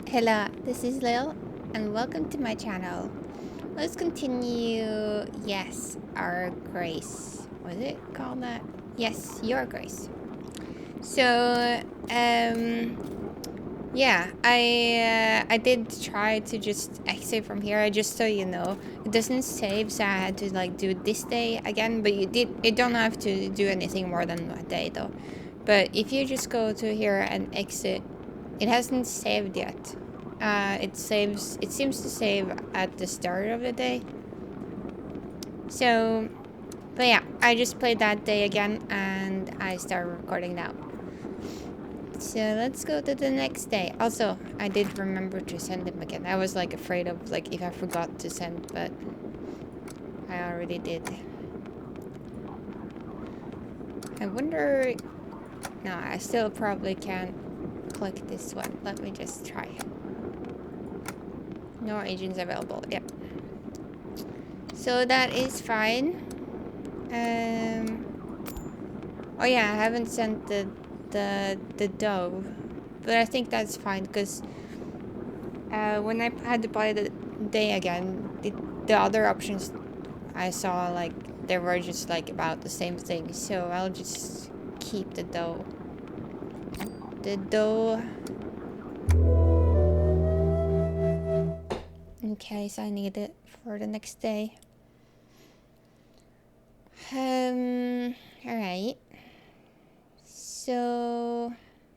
Hello, this is Lill, and welcome to my channel. Let's continue, yes, our grace. Was it called that? Yes, your grace. So, yeah, I did try to just exit from here, just so you know. It doesn't save, so I had to like do this day again, but you don't have to do anything more than a day though. But if you just go to here and exit, it hasn't saved yet. It seems to save at the start of the day. So, but yeah, I just played that day again and I started recording now. So let's go to the next day. Also, I did remember to send him again. I was like afraid of like if I forgot to send, but I already did. I wonder, no, I still probably can't click this one. Let me just try. No agents available, yeah. So that is fine. Oh yeah, I haven't sent the dove, but I think that's fine because when I had to play the day again, the other options I saw like they were just like about the same thing. So I'll just keep the dough. The dough. In case I need it for the next day. Alright. So,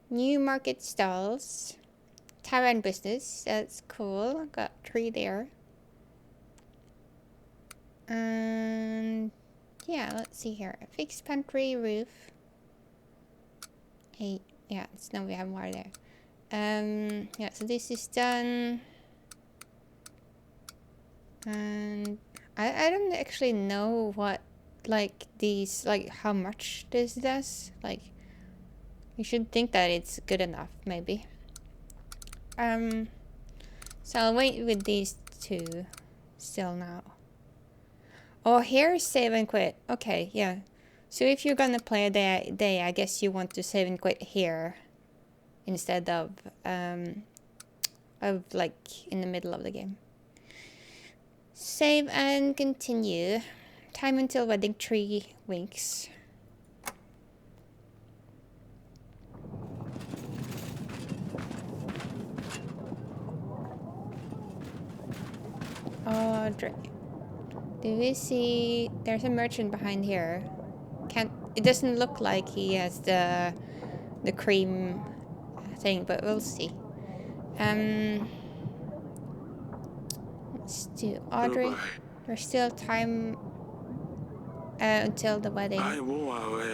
new market stalls. Tavern business, that's cool. Got 3 there. And yeah, let's see here. Fixed pantry roof. 8. Yeah, it's no, we have more there. Yeah, so this is done. And I don't actually know what like these, like how much this does. Like you should think that it's good enough maybe. So I'll wait with these two still now. Oh, here's save and quit. Okay, yeah. So if you're gonna play a day, I guess you want to save and quit here instead of like in the middle of the game. Save and continue. Time until wedding 3 weeks. Oh, do we see? There's a merchant behind here. It doesn't look like he has the cream thing, but we'll see. Let's do Audrey. There's still time until the wedding.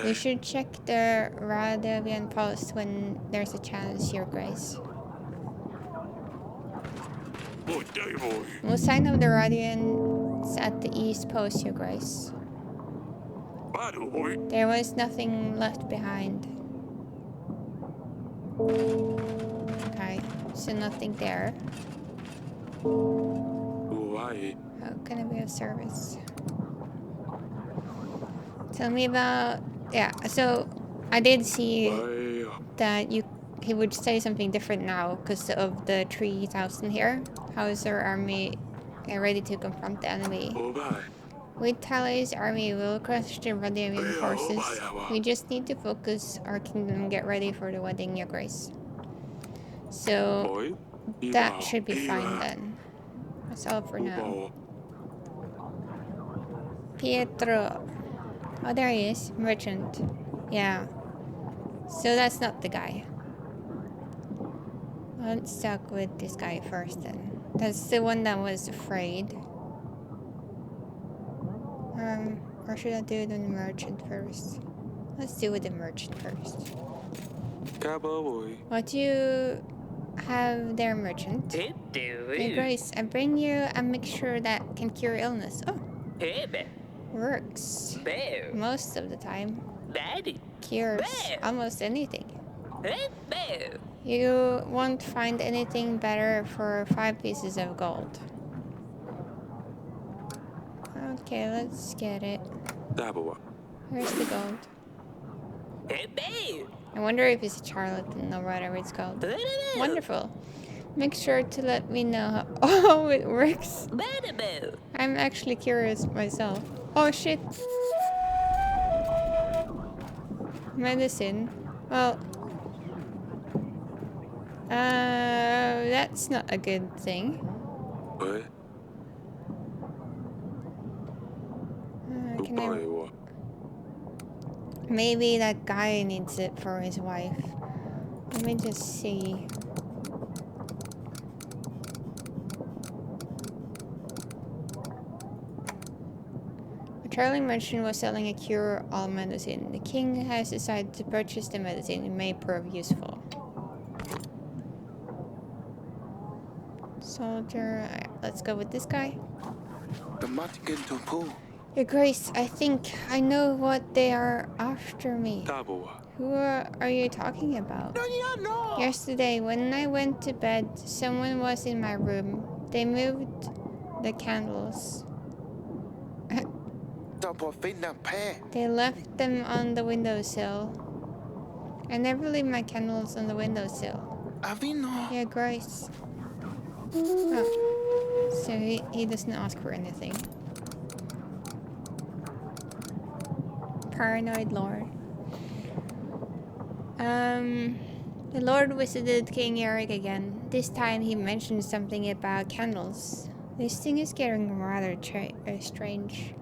We should check the Radavian post when there's a chance, Your Grace. No sign of the Radians at the east post, Your Grace. There was nothing left behind. Okay, so nothing there. How can I be of service? Tell me about... Yeah, so I did see that he would say something different now because of the 3,000 here. How is our army ready to confront the enemy? With Tally's army, we'll crush the Radiant forces. We just need to focus our kingdom and get ready for the wedding, Your Grace. So, that should be fine then. That's all for now. Pietro. Oh, there he is. Merchant. Yeah. So that's not the guy. Let's talk with this guy first then. That's the one that was afraid. Or should I do it with the merchant first? Let's do it with the merchant first. What do you have there, merchant? Hey, Grace, I bring you a mixture that can cure illness. Oh. Works. Most of the time. Cures almost anything. You won't find anything better for 5 pieces of gold. Okay, let's get it. Where's the gold? I wonder if it's a charlatan or whatever it's called. Wonderful. Make sure to let me know how it works. I'm actually curious myself. Oh shit. Medicine. Well, that's not a good thing. Can I... Maybe that guy needs it for his wife. Let me just see. A traveling merchant was selling a cure-all medicine. The king has decided to purchase the medicine. It may prove useful. Soldier, let's go with this guy. Your Grace, I think I know what they are after me. Who are you talking about? Yesterday, when I went to bed, someone was in my room. They moved the candles. They left them on the windowsill. I never leave my candles on the windowsill. Yeah, Grace. Oh. So he doesn't ask for anything. Paranoid Lord. The Lord visited King Eric again. This time he mentioned something about candles. This thing is getting rather strange.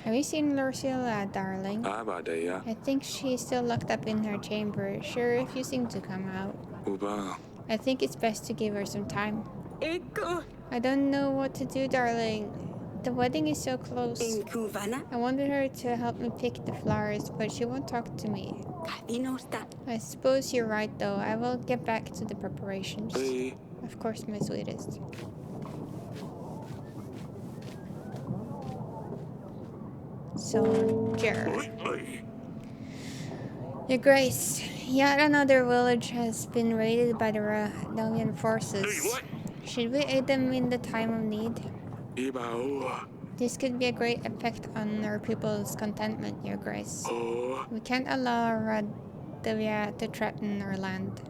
Have you seen Lucilla, darling? I think she's still locked up in her chamber. She's refusing to come out. I think it's best to give her some time. I don't know what to do, darling. The wedding is so close. I wanted her to help me pick the flowers, but she won't talk to me. I suppose you're right, though. I will get back to the preparations. Of course, my sweetest. Soldier. Your Grace, yet another village has been raided by the Radian forces. Should we aid them in the time of need? This could be a great effect on our people's contentment, Your Grace. We can't allow Radavia to threaten our land.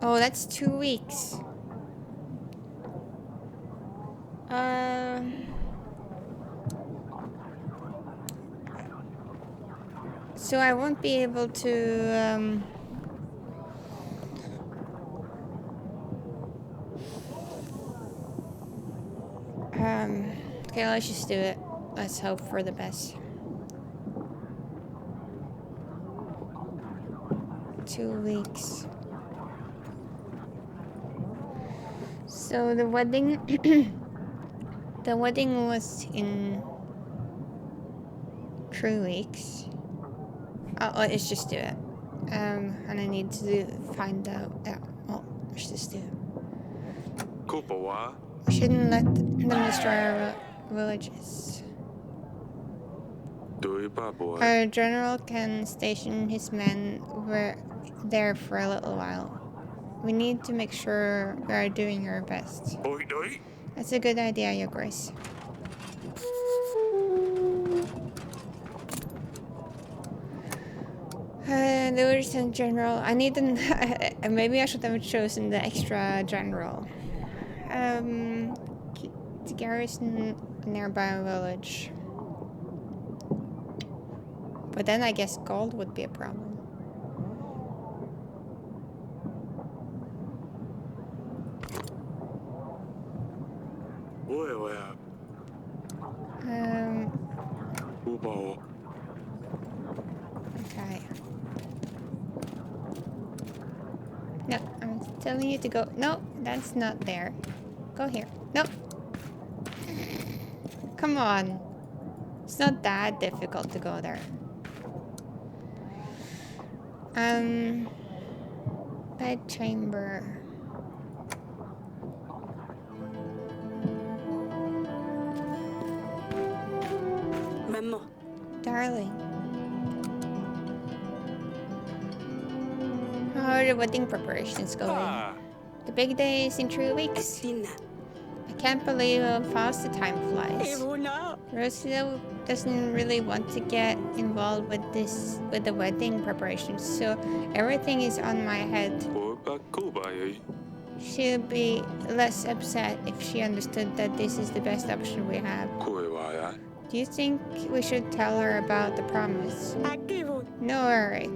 Oh, that's 2 weeks. So I won't be able to okay, let's just do it. Let's hope for the best. 2 weeks. So the wedding the wedding was in 3 weeks. Oh, let's just do it. And I need to find out. Yeah, well, let's just do it. We shouldn't let them destroy our villages. Our general can station his men there for a little while. We need to make sure we are doing our best. That's a good idea, Your Grace. The Lieutenant General. I need an. Maybe I should have chosen the extra general. To garrison a nearby village. But then I guess gold would be a problem. Okay. No, I'm telling you to go. No, that's not there. Go here. Nope. Come on. It's not that difficult to go there. Bed chamber. Memo. Darling. How are the wedding preparations going? The big day is in 3 weeks. I can't believe how fast the time flies. Rosita doesn't really want to get involved with the wedding preparations, so everything is on my head. She'll be less upset if she understood that this is the best option we have. Do you think we should tell her about the promise? No, Eric.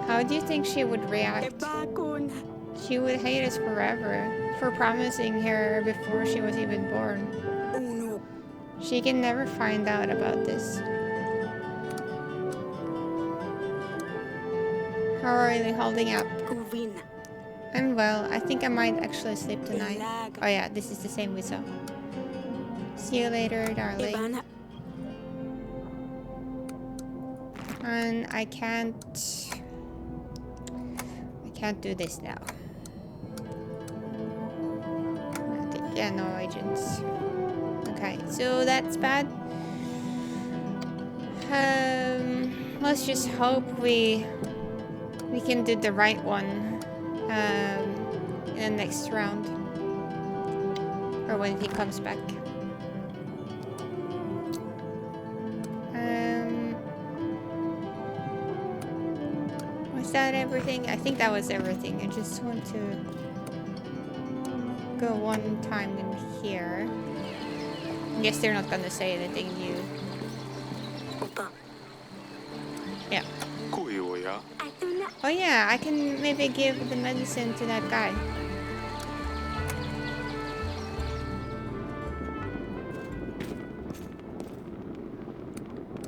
How do you think she would react? She would hate us forever for promising her before she was even born. She can never find out about this. How are you holding up? I'm well. I think I might actually sleep tonight. Oh yeah, this is the same we saw. See you later, darling. And I can't do this now. Yeah, no agents. Okay, so that's bad. Let's just hope we can do the right one in the next round, or when he comes back. Was that everything? I think that was everything. I just want to go one time in here. I guess they're not gonna say anything new. Yeah. Oh yeah, I can maybe give the medicine to that guy.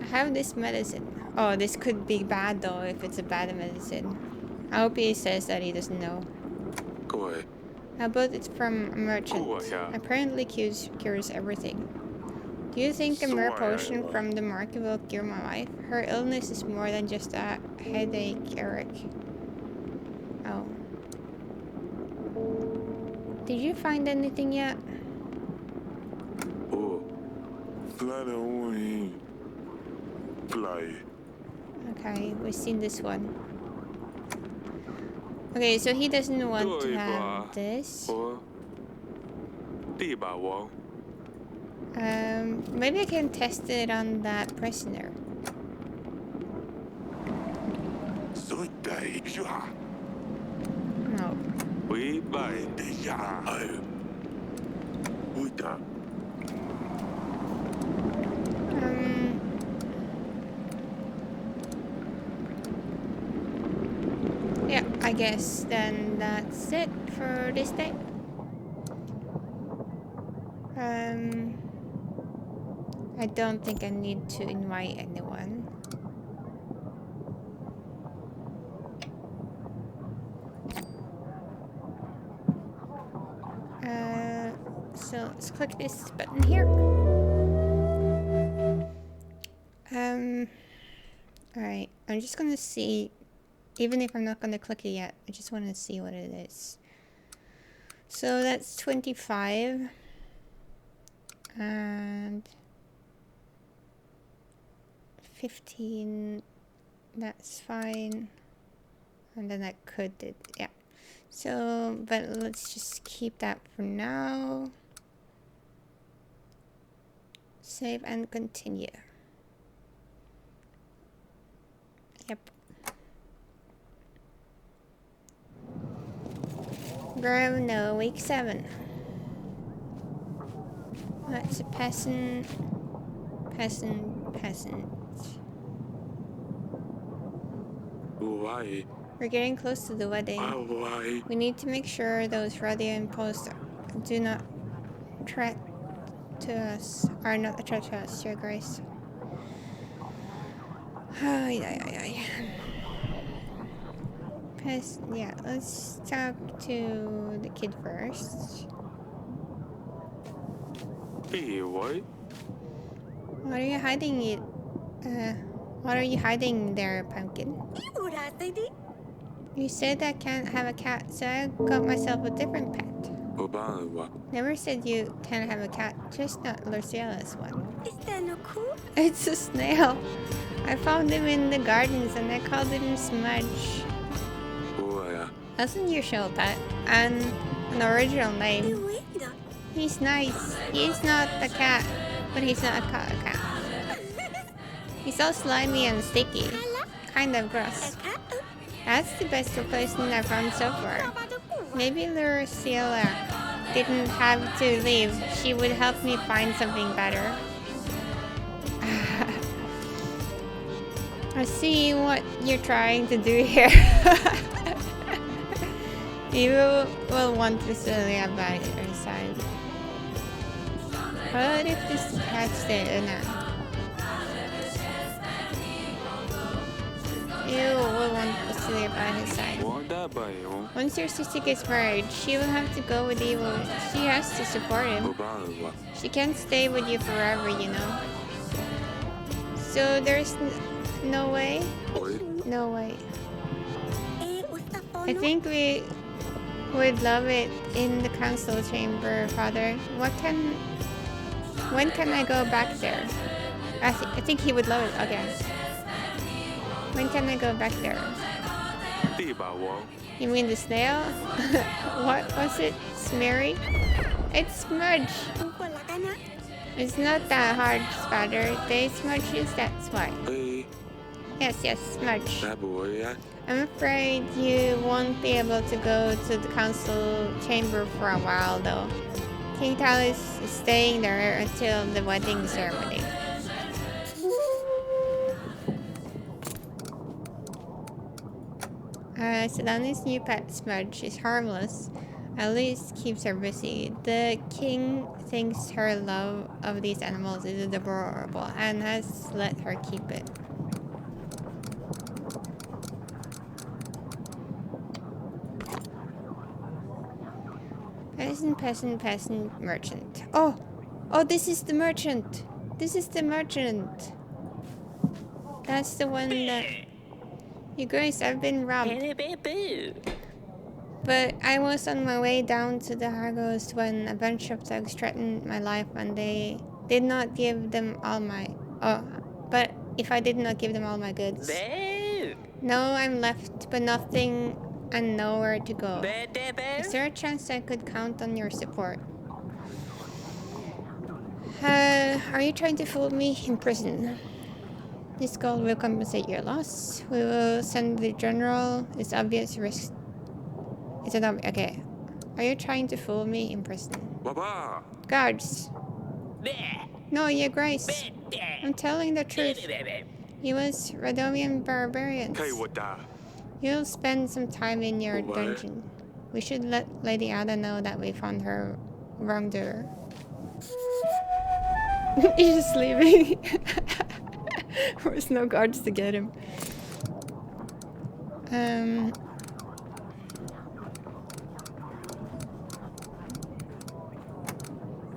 I have this medicine. Oh, this could be bad though if it's a bad medicine. I hope he says that he doesn't know. How about it's from a merchant? Apparently cures everything. Do you think a mere potion from the market will cure my wife? Her illness is more than just a headache, Eric. Oh. Did you find anything yet? Okay, we've seen this one. Okay, so he doesn't want to have this. Maybe I can test it on that prisoner. No. Yeah, I guess then that's it for this day. I don't think I need to invite anyone. So let's click this button here. Alright, I'm just gonna see, even if I'm not gonna click it yet, I just want to see what it is. So that's 25. And 15, that's fine. And then I could do, yeah. So, but let's just keep that for now. Save and continue. Yep. Girl, no, week 7. That's a peasant. Why? We're getting close to the wedding. Why? We need to make sure those radio imposts do not threat to us, are not a threat to us, Your Grace. Yeah, let's talk to the kid first. Hey, what? What are you hiding it? What are you hiding there, Pumpkin? You said I can't have a cat, so I got myself a different pet. Never said you can't have a cat, just not Luciela's one. It's a snail. I found him in the gardens and I called him Smudge. That's an unusual pet and an original name. He's nice. He's not a cat, But he's not a cat. He's all slimy and sticky. Kind of gross. That's the best replacement I've found so far. Maybe Lucilla didn't have to leave. She would help me find something better. I see what you're trying to do here. You will want Lucilla by your side. What if this cat's there now? You will want Lucilla by his side. Once your sister gets married, she will have to go with Evil. She has to support him. She can't stay with you forever, you know. So there's no way? No way. I think we would love it in the council chamber, Father. When can I go back there? I think he would love it again. When can I go back there? You mean the snail? What was it? Smerry? It's Smudge. It's not that hard, Spider. They smudges, that's why. Yes, Smudge. I'm afraid you won't be able to go to the council chamber for a while, though. King Talus is staying there until the wedding ceremony. Sedani's new pet, Smudge, is harmless. At least keeps her busy. The king thinks her love of these animals is adorable and has let her keep it. Peasant, merchant. Oh, this is the merchant. That's the one that... Your Grace, I've been robbed. But I was on my way down to the Hargos when a bunch of thugs threatened my life and they did not give them all my... but if I did not give them all my goods. No, I'm left, but nothing and nowhere to go. Is there a chance I could count on your support? Are you trying to fool me in prison? This gold will compensate your loss. We will send the general. It's obvious risk. Okay. Are you trying to fool me in prison? Guards. No, Your Grace. I'm telling the truth. He was Radomian barbarians. You'll spend some time in your dungeon. We should let Lady Ada know that we found her wrongdoer. He's just leaving. There's no guards to get him.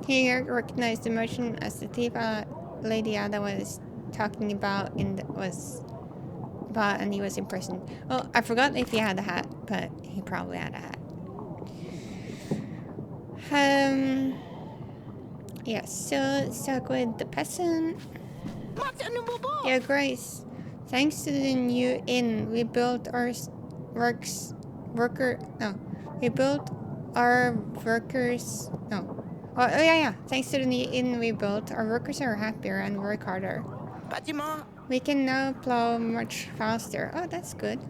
He recognized the merchant as the thief Lady Ada was talking about and he was in prison. Well, I forgot if he had a hat, but he probably had a hat. Yes, so let's talk with the peasant. Your Grace, thanks to the new inn, we built our workers. Thanks to the new inn we built, our workers are happier and work harder. We can now plow much faster. Oh, that's good.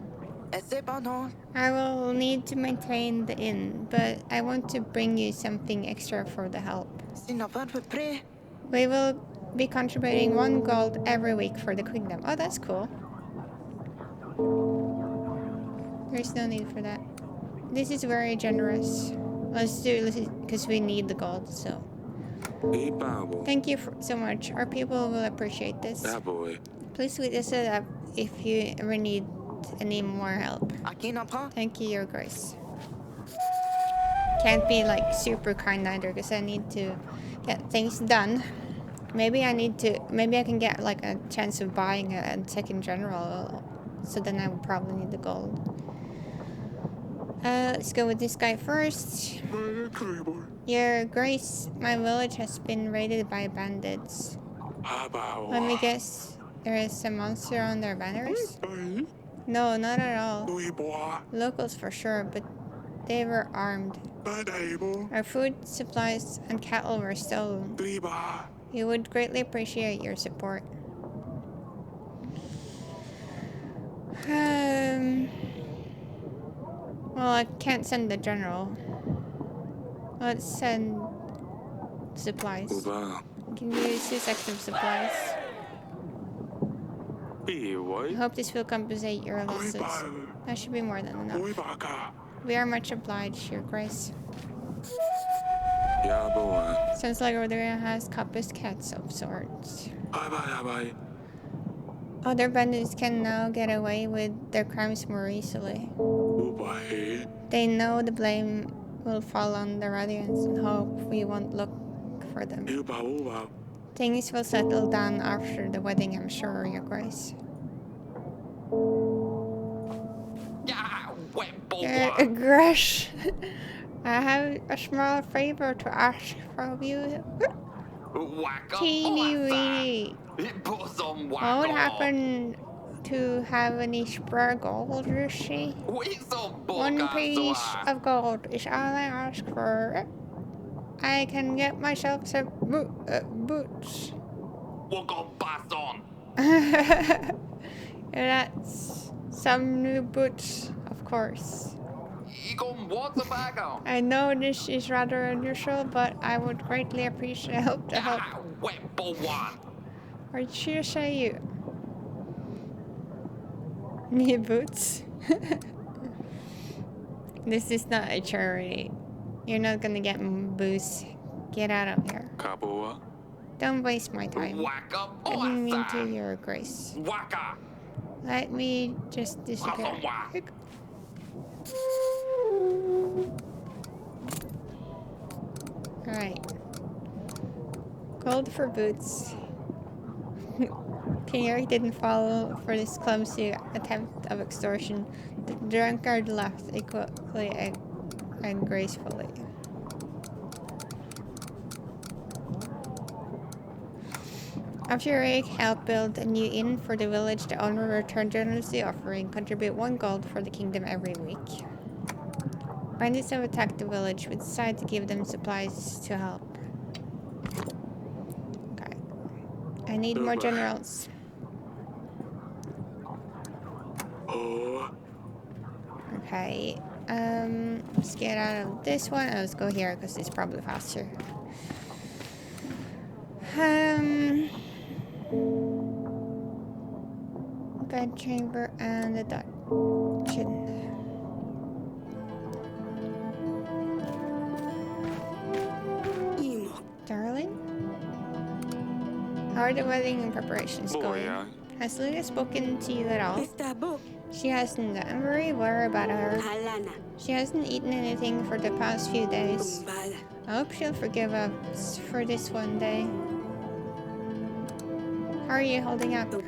I will need to maintain the inn, but I want to bring you something extra for the help. We will be contributing 1 gold every week for the kingdom. Oh, that's cool. There's no need for that. This is very generous. Let's do it because we need the gold, so. Thank you so much. Our people will appreciate this. Please tweet us up if you ever need any more help. Thank you, Your Grace. Can't be like super kind either because I need to get things done. Maybe I can get like a chance of buying a second general, so then I would probably need the gold. Let's go with this guy first. Your Grace, my village has been raided by bandits. Let me guess, there is a monster on their banners? No, not at all. Locals for sure, but they armed. Our food, supplies, and cattle were stolen. He would greatly appreciate your support. Well, I can't send the general. Let's send supplies. Uba. You can use his active supplies. I What? hope this will compensate your losses. That should be more than enough. We are much obliged, Your Grace. Yeah, boy. Sounds like Rodrigo has coppers cats of sorts. Bye. Other bandits can now get away with their crimes more easily. They know the blame will fall on the Radiants and hope we won't look for them. Things will settle down after the wedding, I'm sure, Your Grace. Your aggression. I have a small favor to ask from you. Teeny weeny. What would happen to have any spare gold, you see? 1 piece of gold is all I ask for. I can get myself some boots. That's some new boots, of course. I know this is rather unusual, but I would greatly appreciate help to help. Or should I say you? New boots? This is not a charity. You're not gonna get booze. Get out of here. Don't waste my time. I didn't mean to, Your Grace. Let me just disappear. Alright. Gold for boots. King Eric didn't fall for this clumsy attempt of extortion. The drunkard laughed equally and gracefully. After Eric helped build a new inn for the village, the owner returned generously, offering contribute 1 gold for the kingdom every week. Bandits have attacked the village. We decided to give them supplies to help. Okay. I need more generals. Okay. Let's get out of this one. Let's go here because it's probably faster. Bed chamber and the dungeon. Darling? How are the wedding preparations going? Has Lill spoken to you at all? She hasn't. I'm very worried about her. She hasn't eaten anything for the past few days. I hope she'll forgive us for this one day. How are you holding up? Well,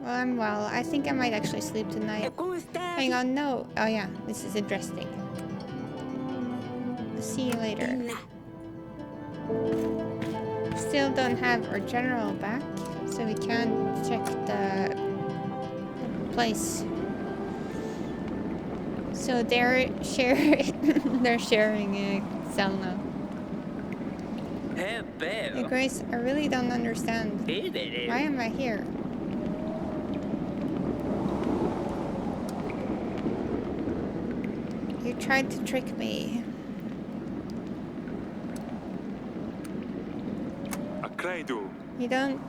I'm well. I think I might actually sleep tonight. Hang on, no. Oh yeah, this is interesting. See you later. Still don't have our general back, so we can't check the place. So they're sharing a cell now. Your Grace, I really don't understand. Why am I here? You tried to trick me. You don't...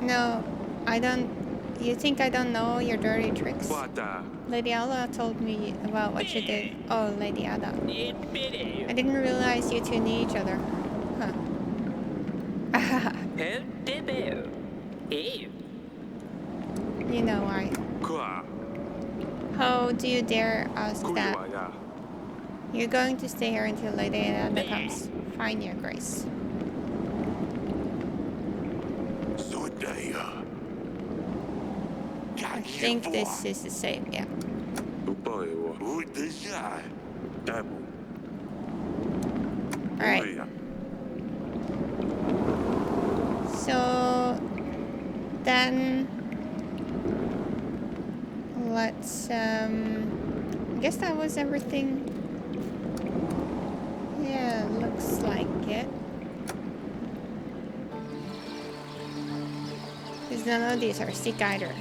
No, I don't... You think I don't know your dirty tricks? Lady Ada told me about what you did. Oh, Lady Ada. I didn't realize you two knew each other. Huh. You know why. How do you dare ask that? You're going to stay here until Lady Ada comes. Fine, Your Grace. I think this is the same, yeah. Alright. So then let's I guess that was everything. Yeah, looks like it. none of these are sick either.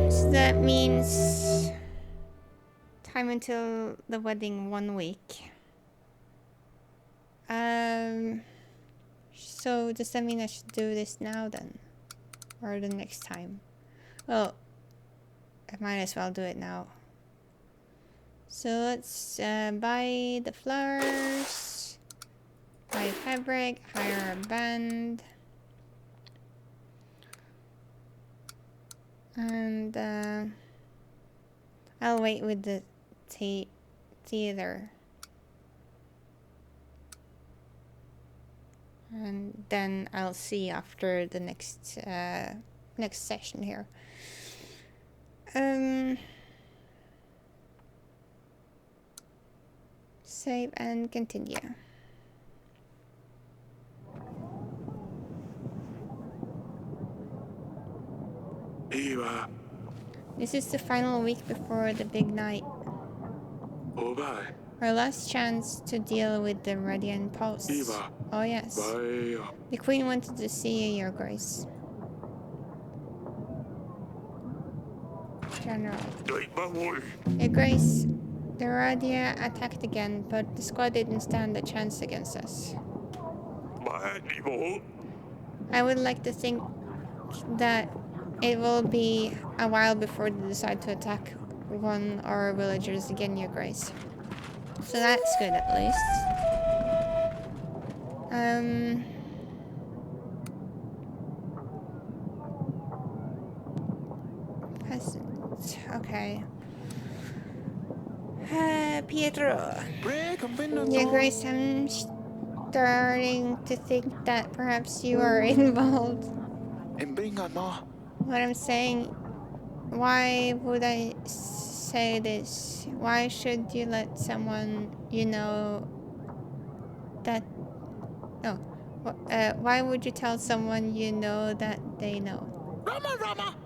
So that means time until the wedding 1 week. So does that mean I should do this now then? Or the next time? Well, I might as well do it now. So let's buy the flowers, buy fabric, hire a band, and I'll wait with the theater. And then I'll see after the next session here. Save and continue. This is the final week before the big night. Our last chance to deal with the Radiant Pulse. Oh yes. The Queen wanted to see you, Your Grace. General. Your Grace, the Radia attacked again, but the squad didn't stand a chance against us. I would like to think that it will be a while before they decide to attack one of our villagers again, Your Grace. So that's good at least. Peasant. Okay. Pietro. Your Grace, I'm starting to think that perhaps you are involved. What I'm saying, why would I say this? Why should you let someone you know that... No. Why would you tell someone you know that they know?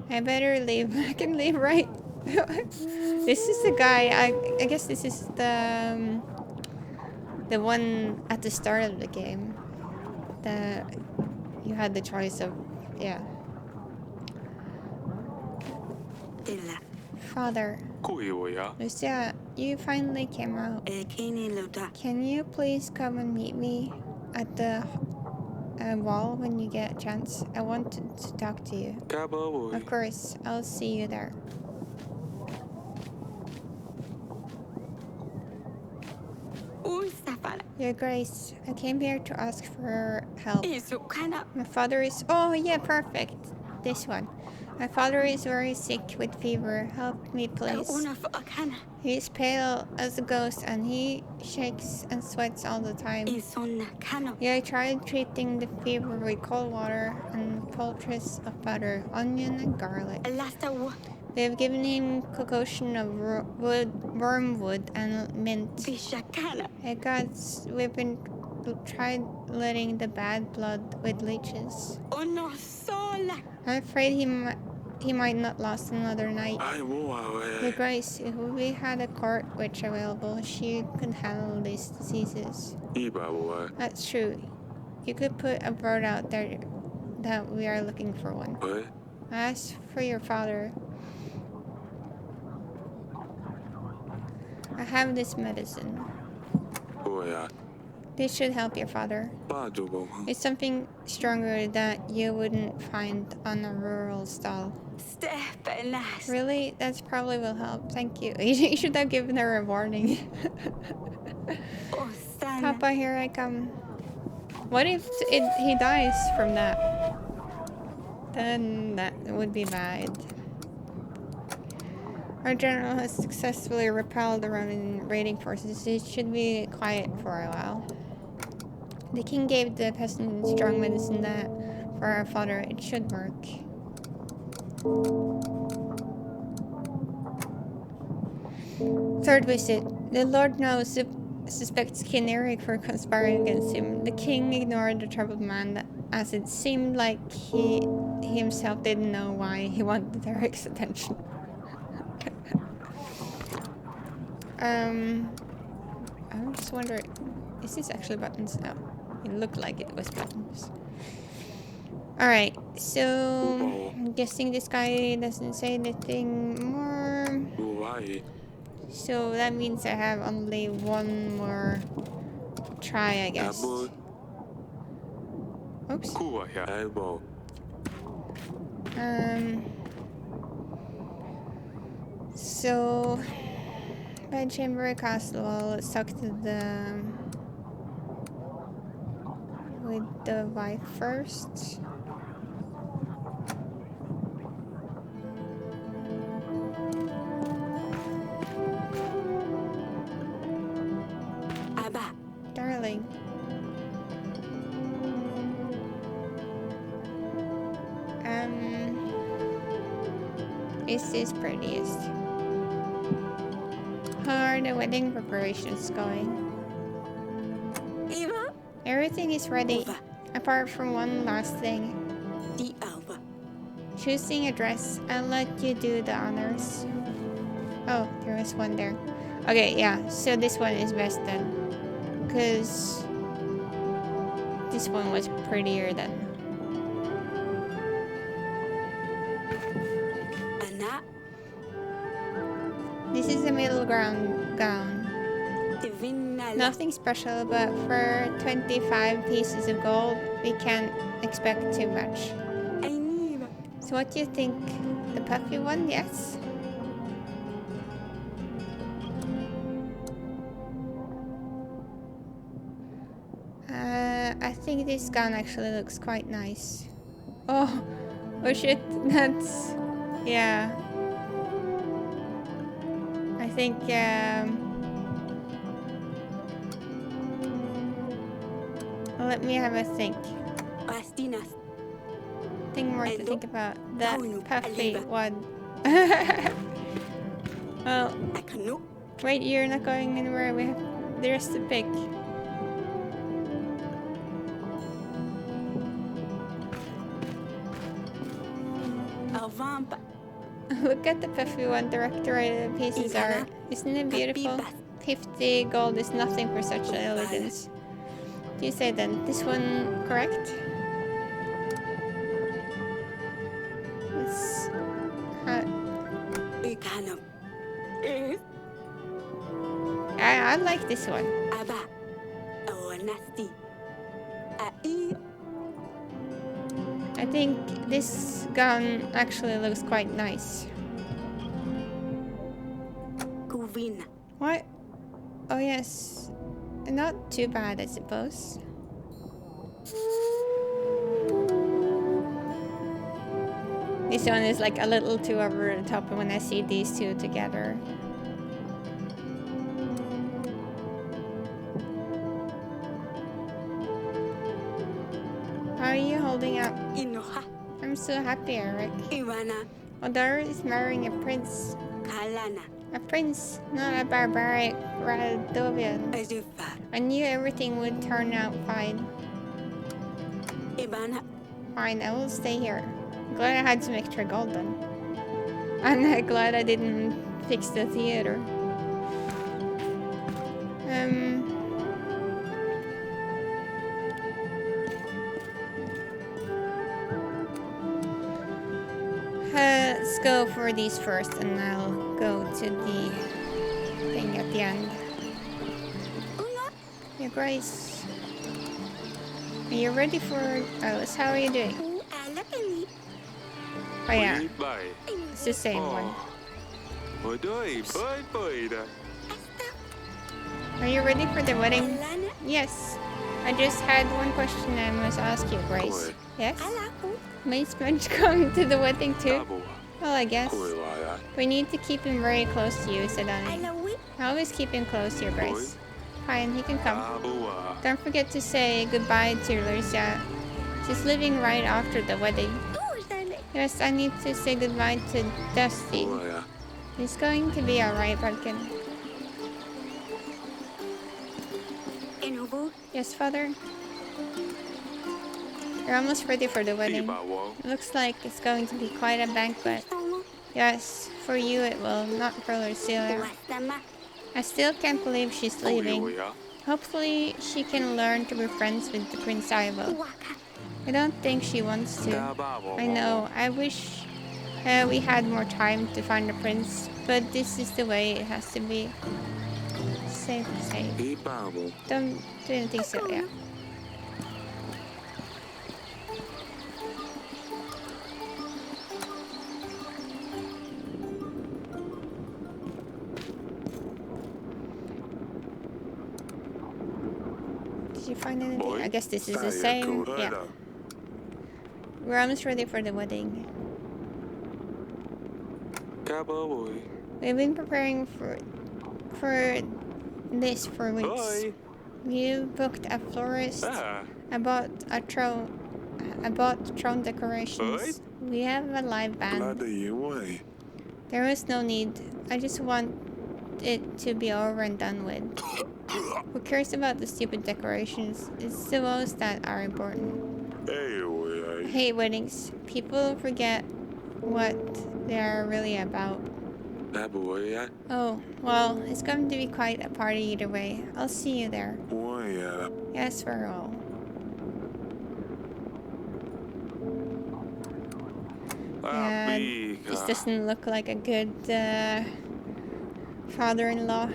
I better leave. I can leave, right? This is the guy. I guess this is the one at the start of the game. You had the choice of, yeah. Father. Lucia, you finally came out. Can you please come and meet me at the wall when you get a chance? I want to talk to you. Of course, I'll see you there. Your Grace, I came here to ask for help. My father is... Oh, yeah, perfect. This one. My father is very sick with fever. Help me, please. He's pale as a ghost and he shakes and sweats all the time. Yeah, I tried treating the fever with cold water and poultice of butter, onion and garlic. They've given him concoction of wormwood and mint. Hey gods, we've been tried letting the bad blood with leeches. I'm afraid he might not last another night. Your Grace, if we had a court witch available, she could handle these diseases. That's true. You could put a bird out there that we are looking for one. Ask for your father. I have this medicine. This should help your father. It's something stronger that you wouldn't find on a rural stall. Really? That probably will help. Thank you. You should have given her a warning. Papa, here I come. What if he dies from that? Then that would be bad. Our general has successfully repelled the Roman raiding forces. It should be quiet for a while. The king gave the peasant strong medicine that for our father it should work. Third visit. The Lord now suspects King Eric for conspiring against him. The king ignored the troubled man as it seemed like he himself didn't know why he wanted Eric's attention. I'm just wondering, is this actually buttons? No. It looked like it was buttons. Alright, so I'm guessing this guy doesn't say anything more. Why? So that means I have only one more try, I guess. Oops. So Bedchamber Castle, let's talk to the with the wife first. Abba. Darling. Is this prettiest? How are the wedding preparations going? Eva. Everything is ready, Ova. apart from one last thing. The Alva. Choosing a dress. I'll let you do the honors. Oh, there was one there. Okay, yeah, so this one is best then. Because this one was prettier than. Anna. This is a middle ground gown. Divinala. Nothing special, but for 25 pieces of gold, we can't expect too much. Ainiva. So what do you think? The puffy one? Yes? I think this gown actually looks quite nice. Oh, oh shit, that's... yeah. I think, let me have a think. Pastinas. Thing more to Endo. think about. That Taunu. puffy Aliba. one. Well, Akanu. wait, you're not going anywhere. We have the rest to pick. Alvampa. Look at the puffy one. The decorated pieces are. Isn't it beautiful? 50 gold is nothing for such elegance. Do you say then? This one correct? It's... Ikano. I like this one. Abba. Oh, nasty. Ai. I think this gown actually looks quite nice. Kuvina. What? Oh yes. Not too bad, I suppose. This one is like a little too over the top when I see these two together. How are you holding up? Inoha. I'm so happy, Eric. Ivana. Odar is marrying a prince. Kalana. A prince, not a barbaric Radovian. Azufa. I knew everything would turn out fine. Ivana. Fine, I will stay here. Glad I had some extra gold then. I'm glad I didn't fix the theater. Let's go for these first and I'll go to the thing at the end. Your Grace. Are you ready for Alice? How are you doing? Oh yeah, it's the same one. Are you ready for the wedding? Yes. I just had one question I must ask you, Grace. Yes? May Smudge come to the wedding too? Well, I guess. We need to keep him very close to you, said Annie. I always keep him close to your Grace. Fine, he can come. Don't forget to say goodbye to Lucia. She's leaving right after the wedding. Yes, I need to say goodbye to Dusty. He's going to be alright, Pumpkin. Yes, Father? You're almost ready for the wedding. It looks like it's going to be quite a banquet. Yes, for you it will, not for Lucia. I still can't believe she's leaving. Hopefully she can learn to be friends with the Prince Ivo. Waka. I don't think she wants to. I know, I wish we had more time to find the prince, but this is the way it has to be. Safe. Don't think so, yeah. Did you find anything? I guess this is the same. Yeah. We're almost ready for the wedding. We've been preparing for this for weeks. You booked a florist. I bought throne decorations. We have a live band. There was no need. I just want it to be over and done with. Who cares about the stupid decorations? It's the ones that are important. I hate weddings. People forget what they are really about. Oh, well, it's going to be quite a party either way. I'll see you there. Yes, we're all. Yeah, this doesn't look like a good father-in-law.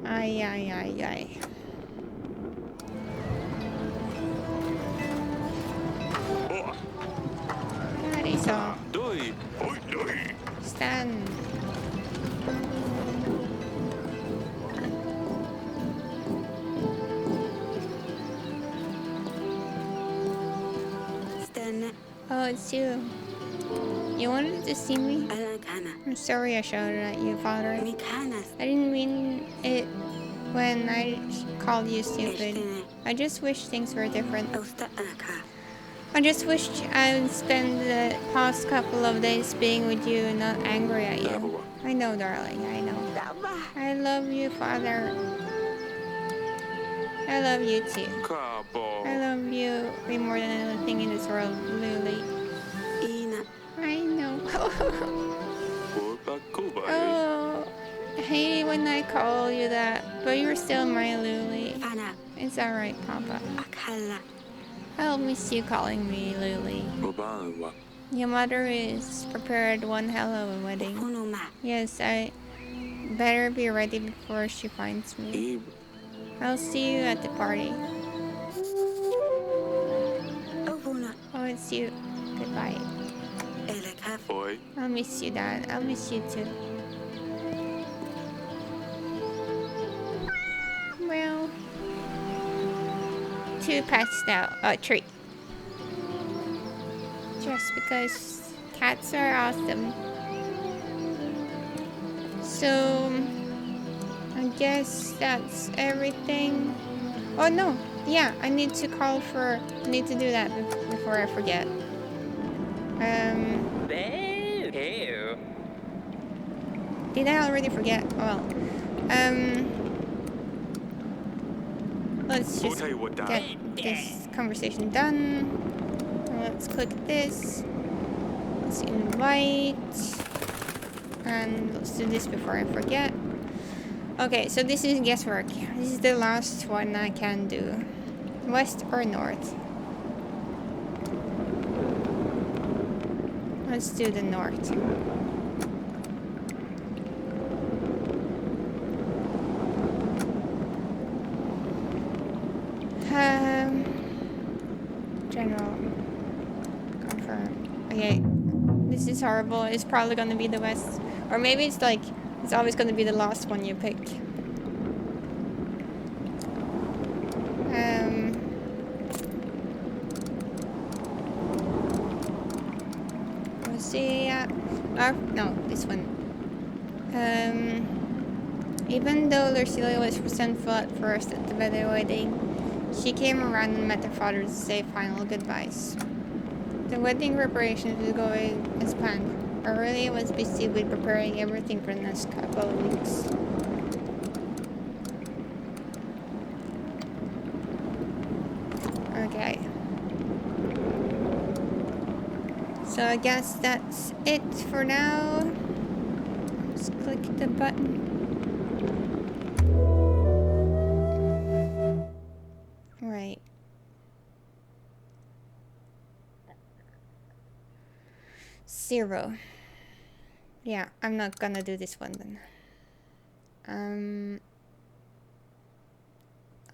Ay. Alrighty, so stand. Stand. Oh, it's you. You wanted to see me? Alakana. I'm sorry I shouted at you, father. Mikanas. I didn't mean it when I called you stupid. I just wish things were different. Osta Alaka. I just wished I would spend the past couple of days being with you and not angry at you. I know, darling, I know. I love you, father. I love you too. I love you way more than anything in this world, Lily. Ina. I know. Oh, I hate it when I call you that, but you're still my Lily. Fana. It's alright, Papa. Akala. I'll miss you calling me Lily. Your mother is prepared one hell of a wedding. Kunuma. Yes, I better be ready before she finds me. I'll see you at the party. Ovuna. Oh, it's you. Goodbye. Elakaf. I'll miss you, Dad. I'll miss you too. Well, 2 pets now. Oh, 3. Just because cats are awesome. So, I guess that's everything. Oh no, yeah, I need to do that before I forget. Did I already forget? Well, let's just get this conversation done. Let's click this. Let's invite. And let's do this before I forget. Okay, so this is guesswork. This is the last one I can do. West or north? Let's do the north. General. Confirm. Okay. This is horrible. It's probably gonna be the west. Or maybe it's like, it's always gonna be the last one you pick. Let's see. No, this one. Even though Lucilia was resentful at first at the wedding, she came around and met her father to say final goodbyes. The wedding preparations was going as planned. Aurelia was busy with preparing everything for the next couple of weeks. Okay. So I guess that's it for now. Let's click the button. Right. Zero. Yeah, I'm not gonna do this one then.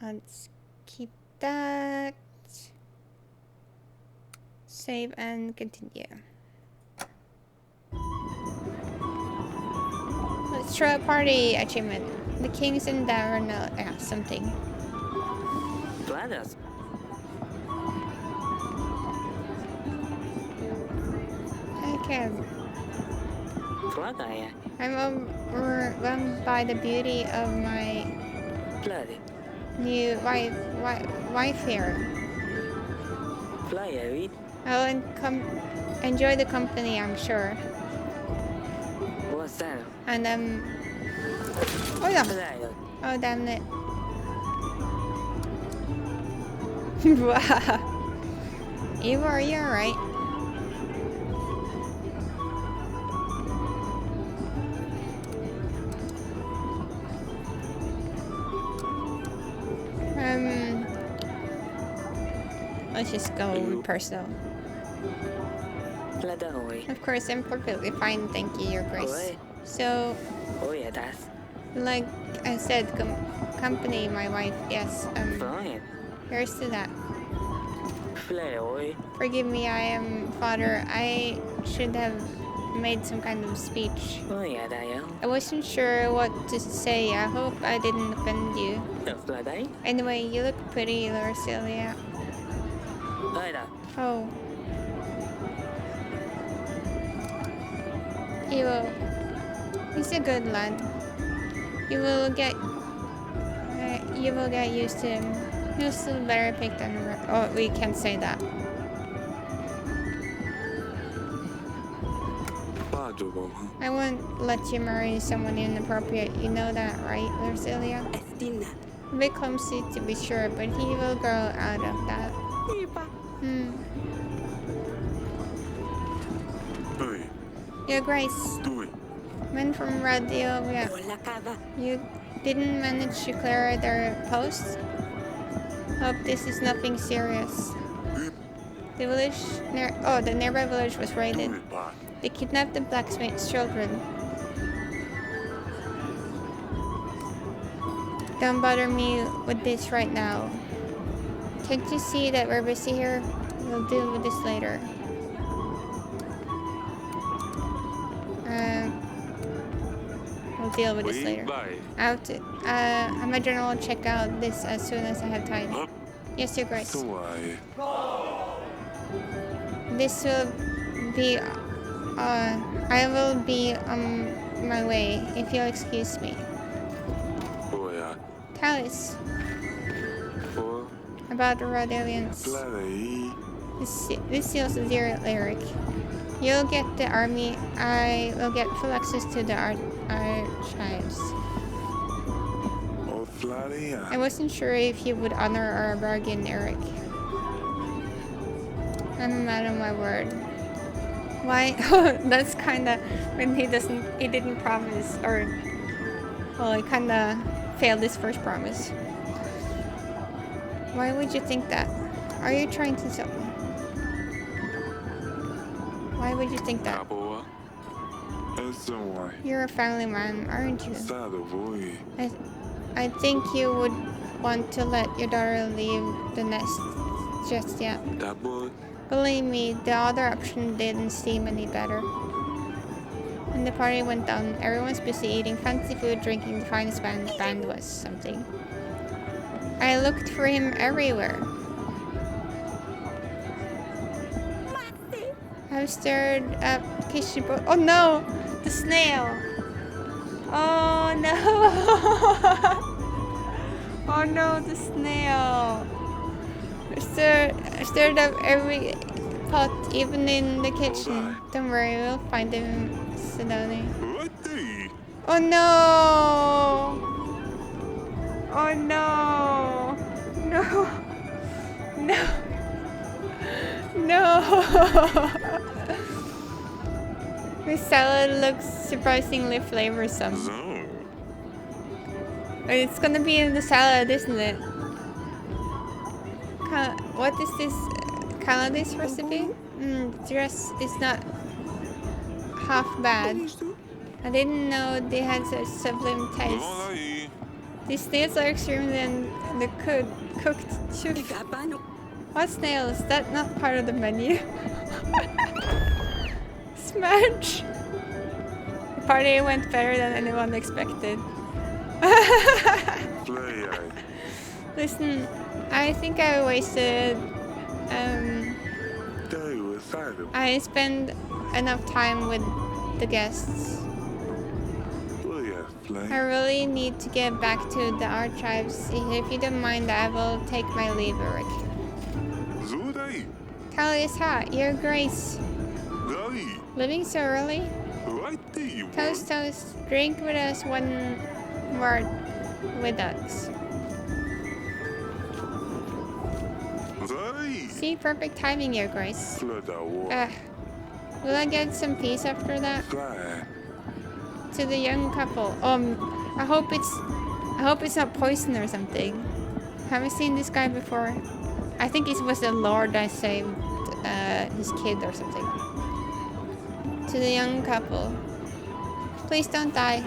Let's keep that. Save and continue. Let's try a party achievement. The kings in Darnell. Yeah, something. Brothers. Okay. Brother. I'm overwhelmed by the beauty of my Bloody. new wife here. Flyer. I'll enjoy the company, I'm sure. What's that? And oh yeah. Flyer. Oh damn it. Wow. Eva, are you alright? Let's just go with personal. Of course, I'm perfectly fine, thank you, Your Grace. So, Oh yeah, that's like I said, company, my wife, yes, fine. here's to that. Flyer. Forgive me, I am father. I should have made some kind of speech. Oh yeah, that I wasn't sure what to say. I hope I didn't offend you. Flyer. Anyway, you look pretty, Larcelia. Oh. He's a good lad. You will get used to him. He'll still better pick than oh, we can't say that. I won't let you marry someone inappropriate. You know that, right, Larcelia? Estina. A bit clumsy to be sure, but he will grow out of that. Your Grace, men from Radiovia, you didn't manage to clear their posts? Hope this is nothing serious. The village the nearby village was raided. They kidnapped the blacksmith's children. Don't bother me with this right now. Can't you see that we're busy here? We'll deal with this later. We'll deal with this later. I'm a general will check out this as soon as I have time. Yes, Your Grace. This will be, I will be on my way, if you'll excuse me. Talis. About the Rhodelians. This seals the lyric. You'll get the army. I will get full access to the archives. I wasn't sure if you would honor our bargain, Eric. I'm a man of my word. Why? That's kinda when he didn't promise, or well, he kinda failed his first promise. Why would you think that? Are you trying to tell me? Why would you think that? You're a family man, aren't you? I think you would want to let your daughter leave the nest just yet. Believe me, the other option didn't seem any better. When the party went down, everyone's busy eating fancy food, drinking the finest band was something. I looked for him everywhere. I've stared at kitchen. Oh no! The snail! Oh no! Oh no, the snail! I stared up every pot, even in the kitchen. Don't worry, we'll find him, Sedone. Oh no! Oh no! No! No! No! This salad looks surprisingly flavorsome. Zo. It's gonna be in the salad, isn't it? What is this Canadian recipe? Dress is not half bad. I didn't know they had such sublime taste. Zodai. These snails are extremely than the cooked choof. Ikapano. What snails? That's not part of the menu. Smash! The party went better than anyone expected. Play I. Listen, I think I wasted Day with Adam. I spend enough time with the guests. Play I. I Play. really need to get back to the archives. If you don't mind, I will take my leave, Eric. Zodai. Talis ha, Your Grace. Dai. Leaving so early? Righty. Toast, toast. Drink with us one word with us. Zai. See, perfect timing, Your Grace. Flada war. Will I get some peace after that? Fly. To the young couple. I hope it's not poison or something. Haven't seen this guy before. I think it was the Lord that saved his kid or something. To the young couple. Please don't die.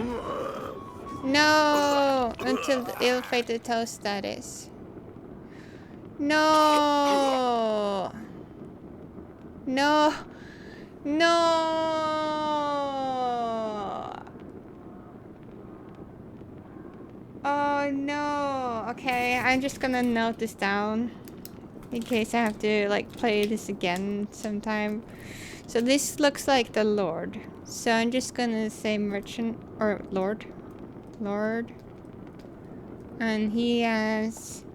No! Until the ill-fated toast, that is. No! No! No! Oh no! Okay, I'm just gonna note this down in case I have to like play this again sometime. So this looks like the Lord. So I'm just gonna say merchant or Lord. Lord. And he has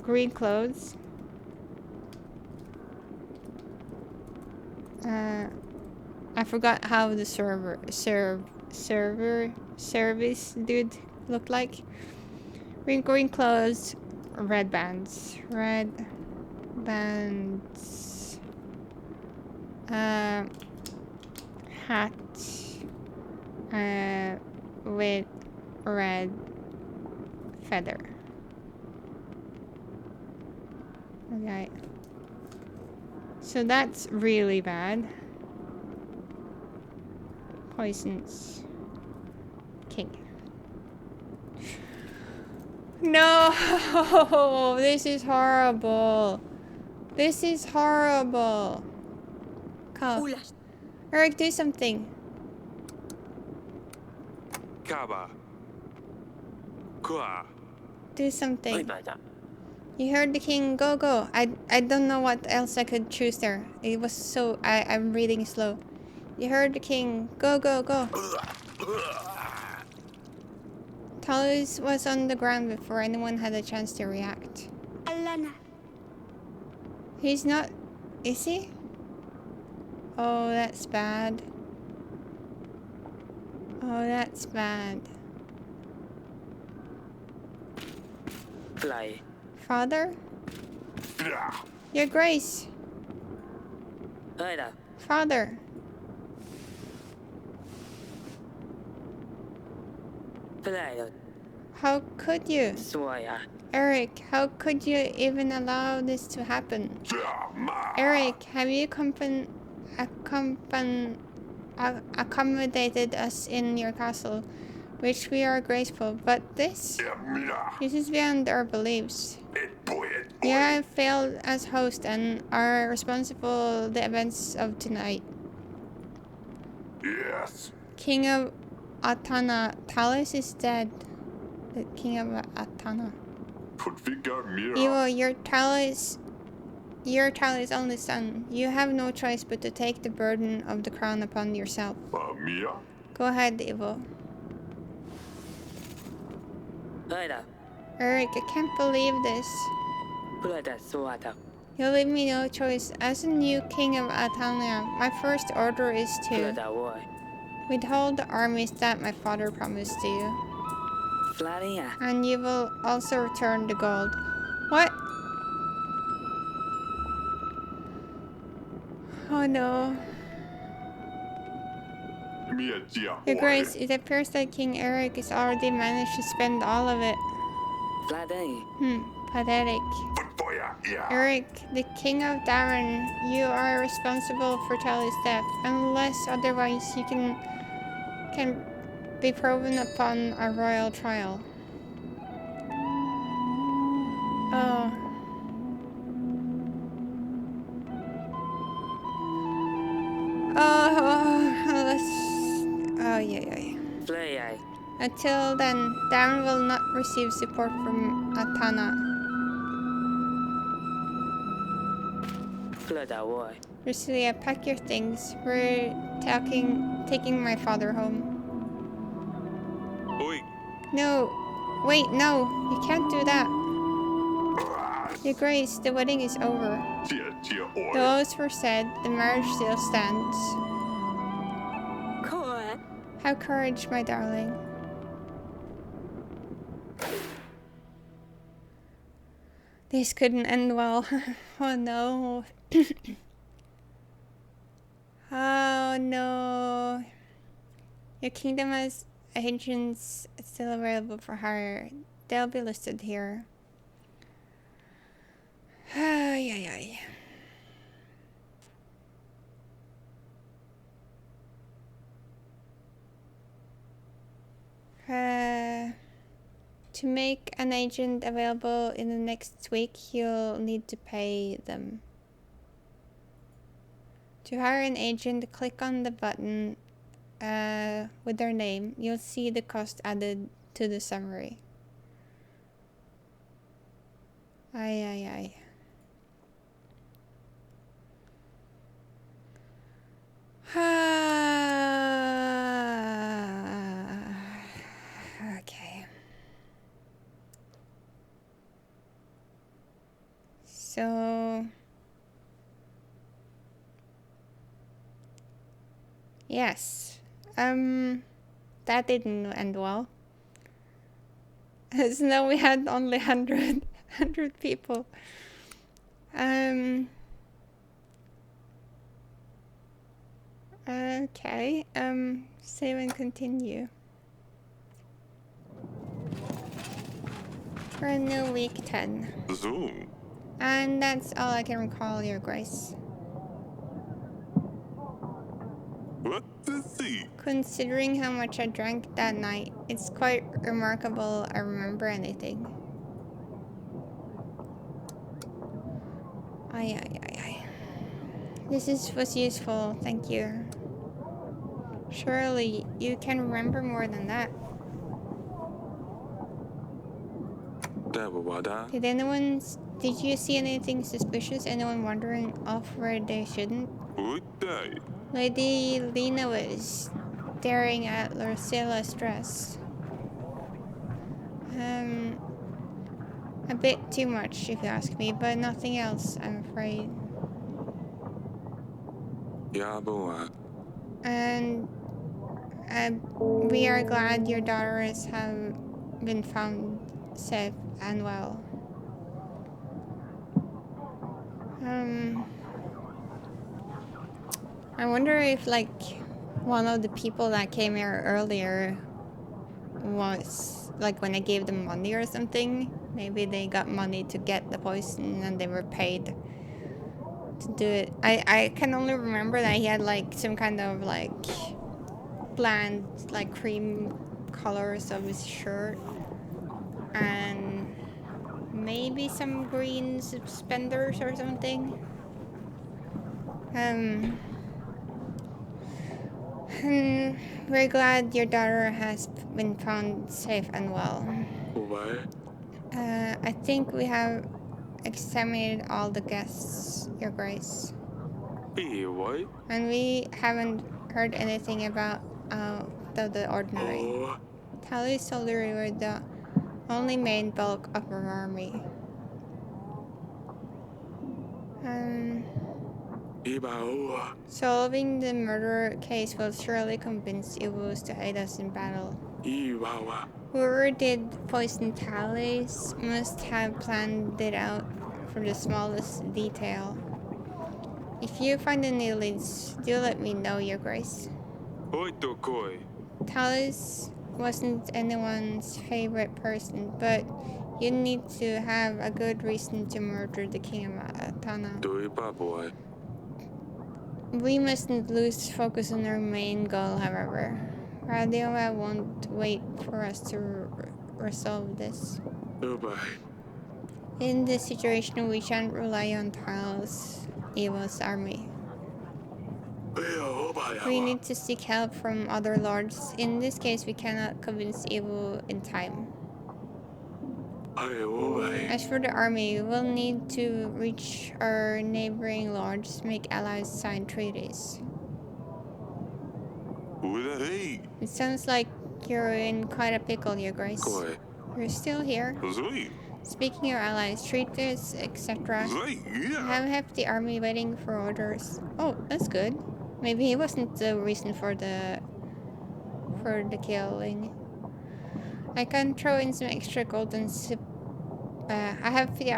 green clothes. I forgot how the service dude looked like. Green clothes, red bands. Red bands. Hat. With red feather. Okay. So that's really bad. Poisons. King. No! This is horrible. This is horrible. Cough. Ulas. Eric, do something. Kaba. Kua. Do something. バイだ You heard the king. Go, go. I don't know what else I could choose there. It was so... I'm reading slow. You heard the king. Go, go, go. Talus was on the ground before anyone had a chance to react. Alana. He's not... Is he? Oh, that's bad. Oh, that's bad. フライ Father? Your Grace. バイだ Father. フライだ How could you? そうや Eric, how could you even allow this to happen? Eric, have you accommodated us in your castle, which we are grateful, but this is beyond our beliefs. We have failed as host and are responsible for the events of tonight. Yes. King of Atana, Talus is dead. The King of Atana. Evo, your Talus only son. You have no choice but to take the burden of the crown upon yourself. Go ahead, Evo. バイだ Eric, I can't believe this. フライだそうだ You leave me no choice. As a new king of Atana, my first order is フライ to だおい withhold the armies that my father promised to you. フライや And you will also return the gold. What? Oh no. Your Grace, it appears that King Eric has already managed to spend all of it. Fladai. Pathetic. Eric, the King of Darren, you are responsible for Tally's death. Unless otherwise, you can be proven upon a royal trial. Oh. Oh, yeah. Flayai. Until then, Darren will not receive support from Atana. Fladawai. Rusilia, pack your things. We're taking my father home. Oi. No. Wait, no. You can't do that. Your Grace, the wedding is over. The vows were said, the marriage still stands. Have courage, my darling. This couldn't end well. Oh no. Oh no. Your kingdom has agents still available for hire. They'll be listed here. Ay. To make an agent available in the next week, you'll need to pay them. To hire an agent, click on the button with their name. You'll see the cost added to the summary. Ay. Okay. So yes. That didn't end well. So now we had only 100 people. Okay. Save and continue. We're in week 10. Zoom. And that's all I can recall, Your Grace. What to see? Considering how much I drank that night, it's quite remarkable I remember anything. Ay. This was useful, thank you. Surely, you can remember more than that. Did you see anything suspicious? Anyone wandering off where they shouldn't? Lady Lena was staring at Lucilla's dress. A bit too much, if you ask me, but nothing else, I'm afraid. And we are glad your daughters have been found safe and well. I wonder if, like, one of the people that came here earlier was, like, when I gave them money or something, maybe they got money to get the poison and they were paid to do it. I can only remember that he had, like, some kind of, like, bland, like, cream colors of his shirt and maybe some green suspenders or something. We're glad your daughter has been found safe and well. I think we have examined all the guests, Your Grace. And we haven't heard anything about the ordinary. Tally's soldiers were the only main bulk of our army. Solving the murder case will surely convince Evos to aid us in battle. Whoever did poison Tally's must have planned it out for the smallest detail. If you find any leads, do let me know, Your Grace. Oitokoi. Talus wasn't anyone's favorite person, but you need to have a good reason to murder the king of Atana. Tuipa boy. We mustn't lose focus on our main goal, however. Radioa won't wait for us to resolve this. Tubai. In this situation, we shan't rely on Talus, Eva's army. We need to seek help from other lords. In this case, we cannot convince Evo in time. As for the army, we will need to reach our neighboring lords, make allies, sign treaties. It sounds like you're in quite a pickle, Your Grace. You're still here. Speaking of allies, treaties, etc. I have half the army waiting for orders. Oh, that's good. Maybe he wasn't the reason for the killing. I can throw in some extra gold and I have the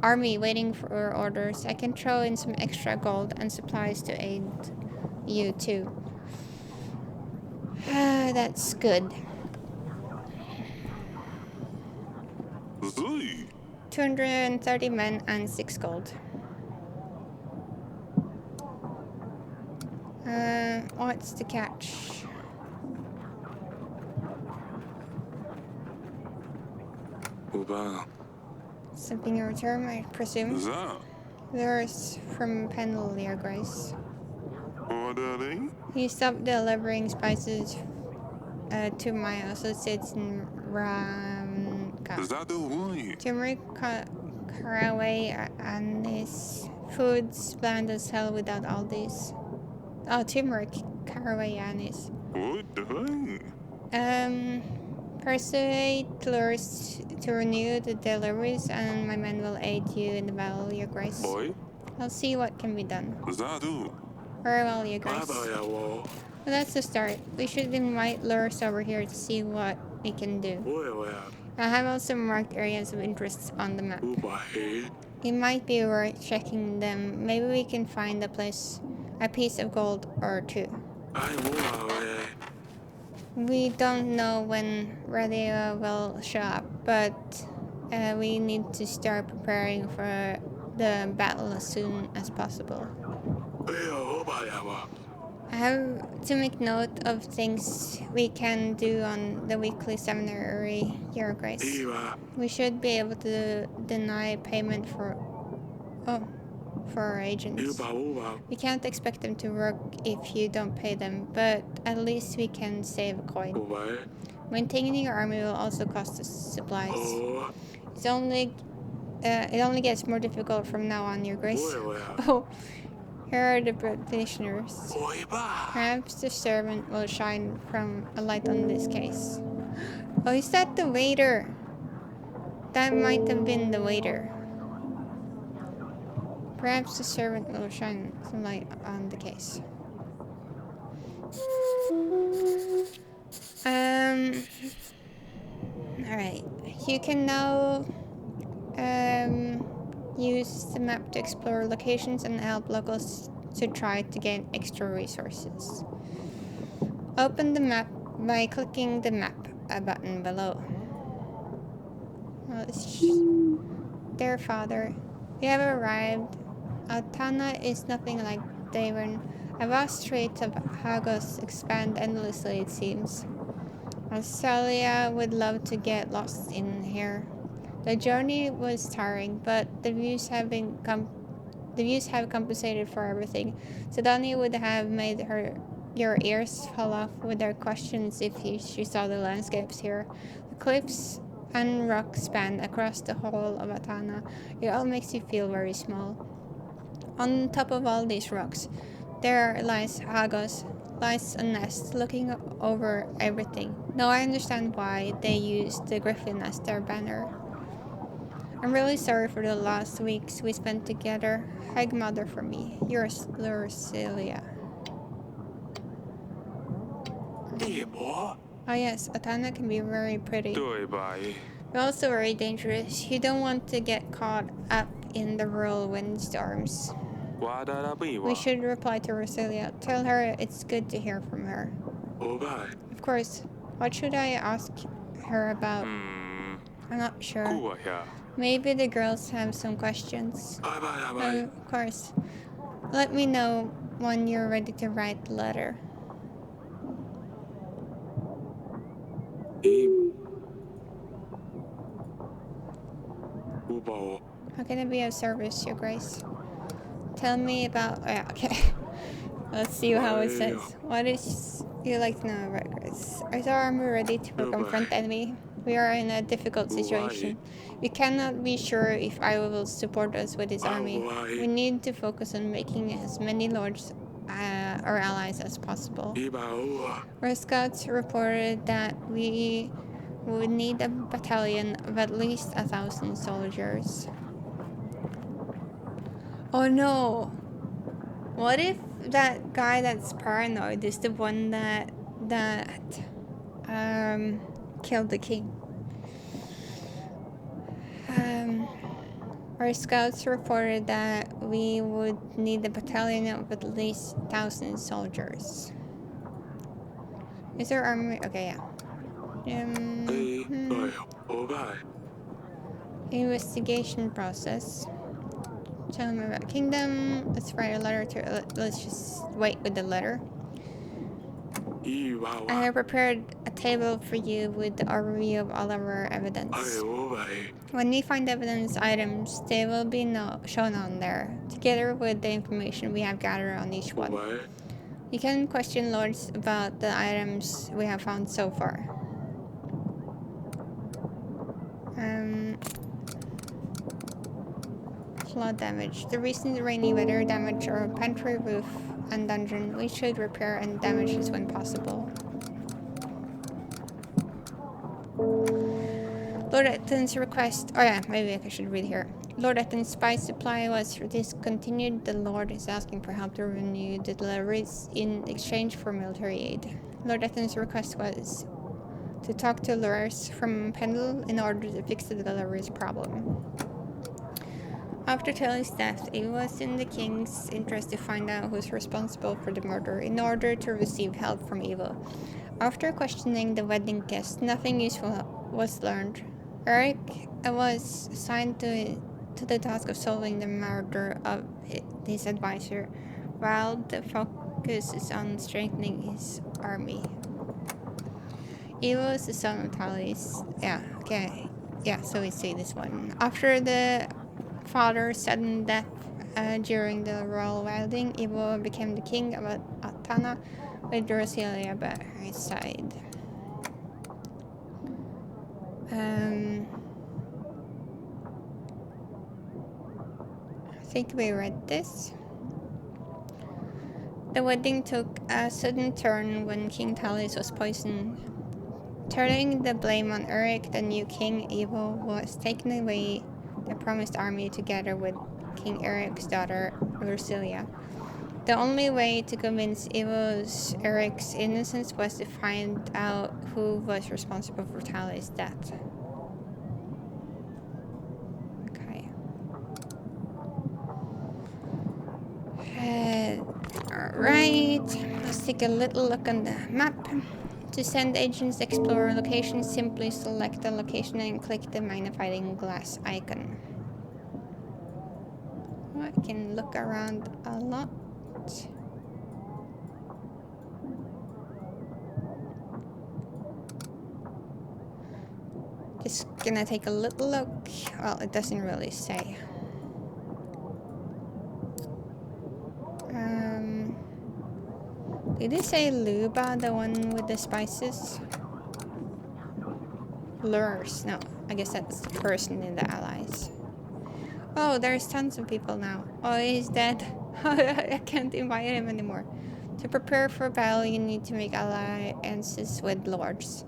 army waiting for orders. I can throw in some extra gold and supplies to aid you too. That's good. 230 men and 6 gold. What's the catch? Something in return, I presume. There's from Pendle, Your Grace. He stopped delivering spices to my associates in Ramka. Turmeric, caraway, anise. Food's bland as hell without all these. Oh, turmeric, caraway, anise. Persuade lures to renew the deliveries, and my men will aid you in the battle, Your Grace. I'll see what can be done. Very well, Your Grace. Well, that's the start. We should invite lures over here to see what we can do. I have also marked areas of interest on the map. It might be worth checking them. Maybe we can find a piece of gold or two. We don't know when Radio will show up, but we need to start preparing for the battle as soon as possible. I have to make note of things we can do on the weekly seminary, Your Grace. We should be able to deny payment for our agents. We can't expect them to work if you don't pay them, but at least we can save a coin. Maintaining your army will also cost us supplies. It only gets more difficult from now on, Your Grace. Oh, here are the petitioners. Perhaps the servant will shine from a light on this case. Oh, is that the waiter? That might have been the waiter. Perhaps the servant will shine some light on the case. Alright. You can now use the map to explore locations and help locals to try to gain extra resources. Open the map by clicking the map button below. Dear Father, we have arrived. Altana is nothing like Davern. A vast strait of Hagos expand endlessly, it seems. Australia would love to get lost in here. The journey was tiring, but the views have compensated for everything. Sedani would have made your ears fall off with their questions if she saw the landscapes here. The cliffs and rocks span across the whole of Atana. It all makes you feel very small. On top of all these rocks, there lies Hagos, lies a nest looking over everything. Now I understand why they used the griffin as their banner. I'm really sorry for the last weeks we spent together. Hug mother for me. Yours, Lucilia. Oh yes, Atana can be very pretty. But also very dangerous. You don't want to get caught up in the whirlwind storms. We should reply to Rosalia. Tell her it's good to hear from her. Of course. What should I ask her about? I'm not sure. Maybe the girls have some questions. Of course. Let me know when you're ready to write the letter. How can I be of service, Your Grace? Tell me about... Oh, yeah, okay. Let's see how it says. What is you like to know about Grace? Is our army ready to confront the enemy? We are in a difficult situation. We cannot be sure if Iowa will support us with his army. We need to focus on making as many lords or allies as possible. Our scouts reported that we would need a battalion of at least 1,000 soldiers. Oh no! What if that guy that's paranoid is the one that killed the king? Our scouts reported that we would need a battalion of at least 1,000 soldiers. Is there army? Okay, yeah. Investigation process. Tell me about kingdom. Let's write a letter to. Let's just wait with the letter. I have prepared a table for you with the overview of all of our evidence. When we find evidence items, they will be shown on there, together with the information we have gathered on each one. You can question lords about the items we have found so far. Flood damage. The recent rainy weather damaged our pantry roof and dungeon. We should repair and damage this when possible. Lord Etton's request. Oh yeah, maybe I should read here. Lord Etton's spice supply was discontinued. The Lord is asking for help to renew the deliveries in exchange for military aid. Lord Etton's request was to talk to lawyers from Pendle in order to fix the deliveries problem. After Tilly's death, it was in the king's interest to find out who's responsible for the murder in order to receive help from evil. After questioning the wedding guests, nothing useful was learned. Eric was assigned to the task of solving the murder of his advisor, while the focus is on strengthening his army. Evil is the son of Tallis. Yeah, okay. Yeah, so we see this one. After the father's sudden death during the royal wedding, Ivo became the king of Atana with Drosilia by his side. I think we read this. The wedding took a sudden turn when King Tallis was poisoned. Turning the blame on Eric, the new king, Ivo was taken away the promised army together with King Eric's daughter, Drosilia. The only way to convince Eric's innocence was to find out who was responsible for Tally's death. Okay. Alright, let's take a little look on the map. To send agents to explore locations, simply select the location and click the magnifying glass icon. I can look around a lot. Just gonna take a little look. Well, it doesn't really say. Did it say Luba, the one with the spices? Lures. No, I guess that's the person in the allies. Oh, there's tons of people now. Oh, he's dead. I can't invite him anymore. To prepare for battle, you need to make alliances with lords.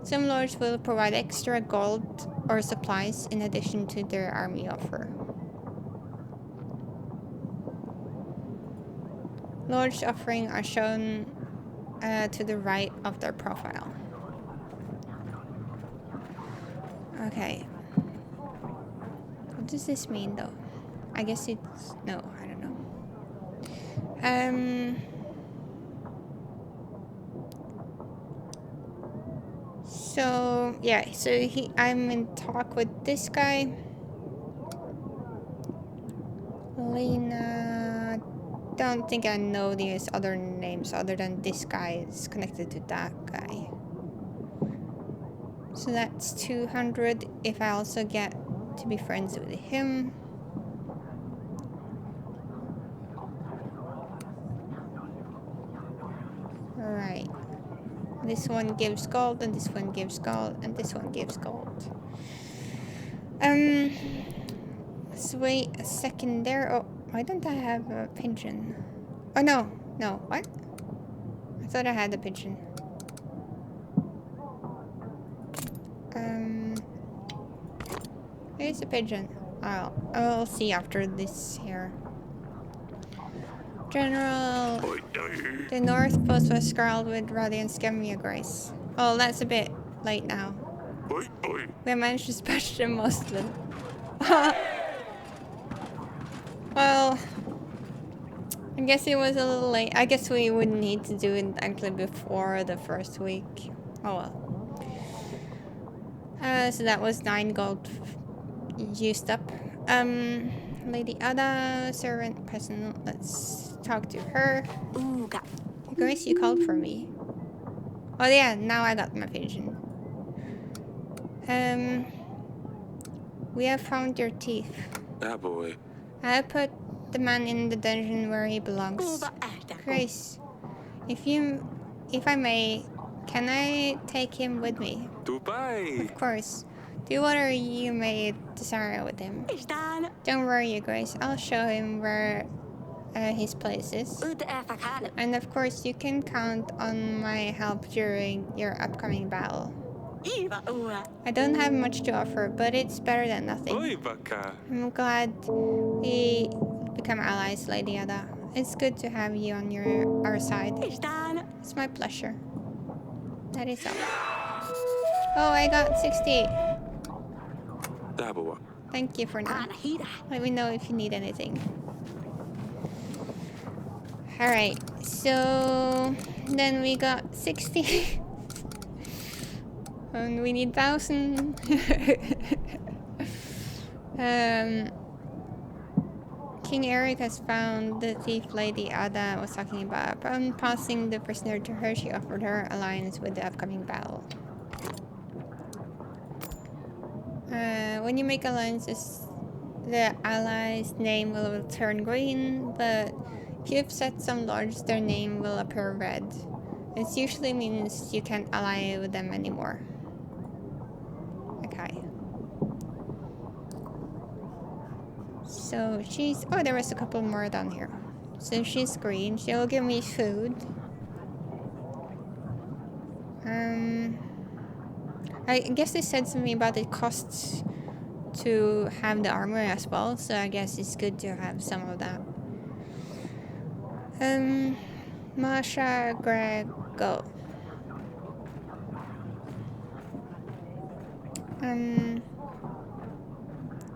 Some lords will provide extra gold or supplies in addition to their army offer. Lords offering are shown to the right of their profile. Okay. What does this mean though? I guess it's... no, I don't know. So yeah, I'm in talk with this guy. Lena, don't think I know these other names other than this guy is connected to that guy. So that's 200 if I also get to be friends with him. Alright. This one gives gold, and this one gives gold, and this one gives gold. Let's wait a second there. Oh, why don't I have a pigeon? Oh, no. No, what? I thought I had a pigeon. Here's a pigeon. I'll see after this here. General, the North Post was scrawled with radiant scamia grace. Oh, that's a bit late now. We managed to dispatch them mostly. Well, I guess it was a little late. I guess we would need to do it actually before the first week. Oh well. So that was 9 gold used up. Lady Ada, servant present. Let's talk to her. Grace, you called for me. Oh yeah, now I got my pigeon. We have found your teeth. Ah, boy. I put the man in the dungeon where he belongs. Grace, if I may, can I take him with me? Dubai. Of course. Do whatever you may desire with him. Don't worry, Grace. I'll show him where his place is. And of course, you can count on my help during your upcoming battle. I don't have much to offer, but it's better than nothing. I'm glad we become allies, Lady Ada. It's good to have you on our side. It's my pleasure. That is all. Oh, I got 60. Thank you for now. Let me know if you need anything. Alright, so then we got 60. And we need 1,000. King Eric has found the thief Lady Ada was talking about. Upon passing the prisoner to her, she offered her alliance with the upcoming battle. When you make alliances, the ally's name will turn green, but if you upset some lords, their name will appear red. This usually means you can't ally with them anymore. Okay. So she's... Oh, there was a couple more down here. So she's green. She'll give me food. I guess they said something about it costs to have the armor as well, so I guess it's good to have some of that. Masha, Greg, go.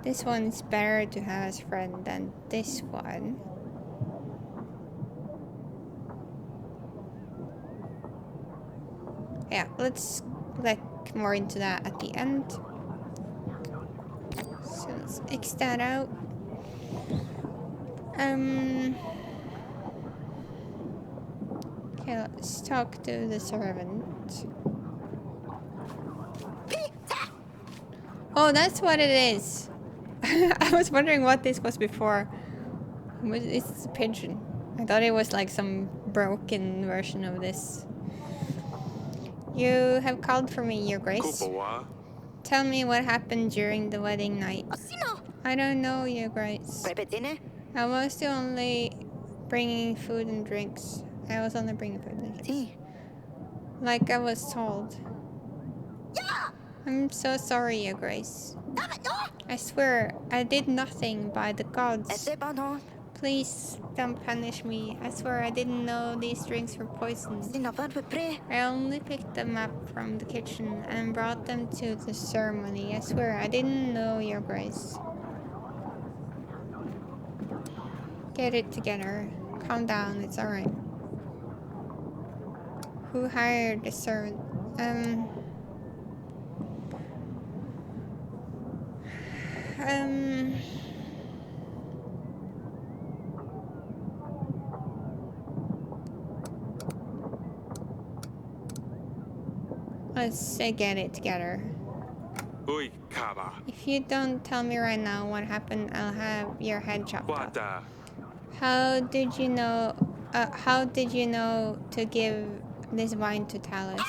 This one's better to have as friend than this one. Yeah, let's look more into that at the end. So let's X that out. Okay, let's talk to the servant. Oh, that's what it is. I was wondering what this was before. It's a pigeon. I thought it was like some broken version of this. You have called for me, Your Grace. Tell me what happened during the wedding night. I don't know, Your Grace. I was only bringing food and drinks. Like I was told. I'm so sorry, Your Grace. I swear, I did nothing by the gods. Please don't punish me. I swear I didn't know these drinks were poisoned. I only picked them up from the kitchen and brought them to the ceremony. I swear I didn't know, Your Grace. Get it together. calm down. It's alright. Who hired the servant? Um... Let's say get it together. Oi, Kaba. If you don't tell me right now what happened, I'll have your head chopped off. What the? How did you know? How did you know to give this wine to Talus?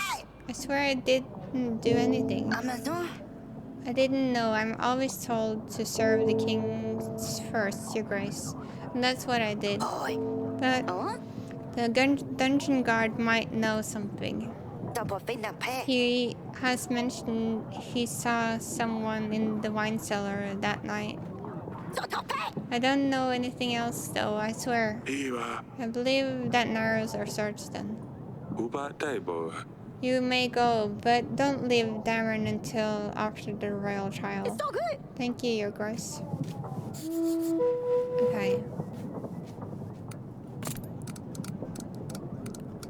I swear I didn't do anything. I didn't know. I'm always told to serve the kings first, Your Grace. And that's what I did. But the dungeon guard might know something. He has mentioned he saw someone in the wine cellar that night. I don't know anything else though, I swear. I believe that narrows our search then. You may go, but don't leave Darren until after the royal trial. Thank you, Your Grace. Okay.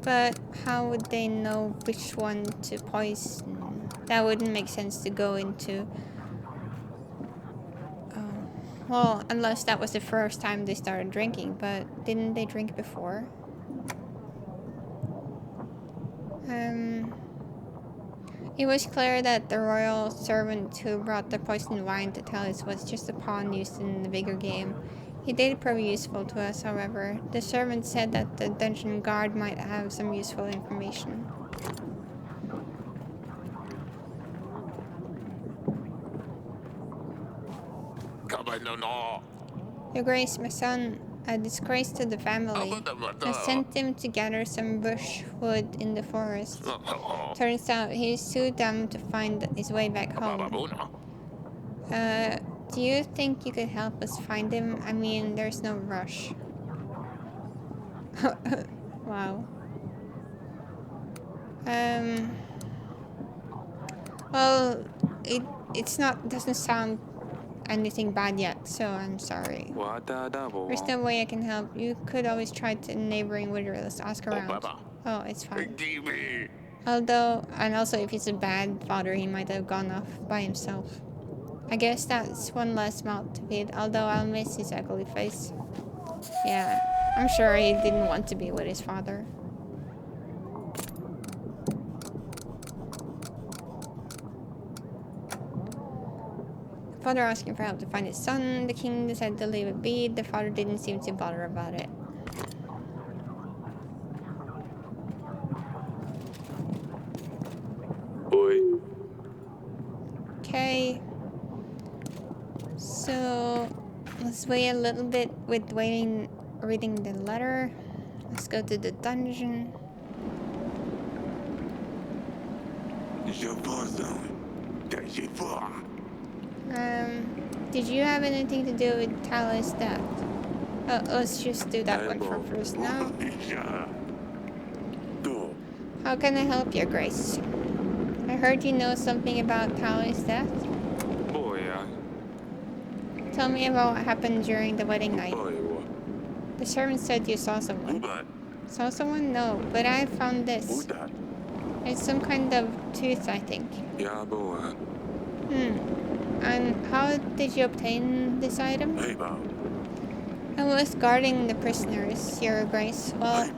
But how would they know which one to poison? That wouldn't make sense to go into. Well, unless that was the first time they started drinking, but didn't they drink before? It was clear that the royal servant who brought the poisoned wine to Talus was just a pawn used in the bigger game. He did prove useful to us, however. The servant said that the dungeon guard might have some useful information. Your Grace, my son, a disgrace to the family, I sent him to gather some bush wood in the forest. Turns out he's too dumb to find his way back home. Do you think you could help us find him? I mean, there's no rush. Wow. Well, doesn't sound anything bad yet, so I'm sorry. There's no way I can help. You could always try to neighboring witherers, ask around. Oh, it's fine. Although, and also if he's a bad father, he might have gone off by himself. I guess that's one less mouth to feed, although I'll miss his ugly face. Yeah, I'm sure he didn't want to be with his father. Father asking for help to find his son. The king decided to leave it be. The father didn't seem to bother about it. Oi. Okay. So let's wait a little bit with reading the letter. Let's go to the dungeon. Did you have anything to do with Talus' death? Oh, let's just do that one for first now. How can I help Your Grace? I heard you know something about Talus' death. Tell me about what happened during the wedding night. The servant said you saw someone. Saw someone? No, but I found this. It's some kind of tooth, I think. And how did you obtain this item? I was guarding the prisoners, Your Grace. Well,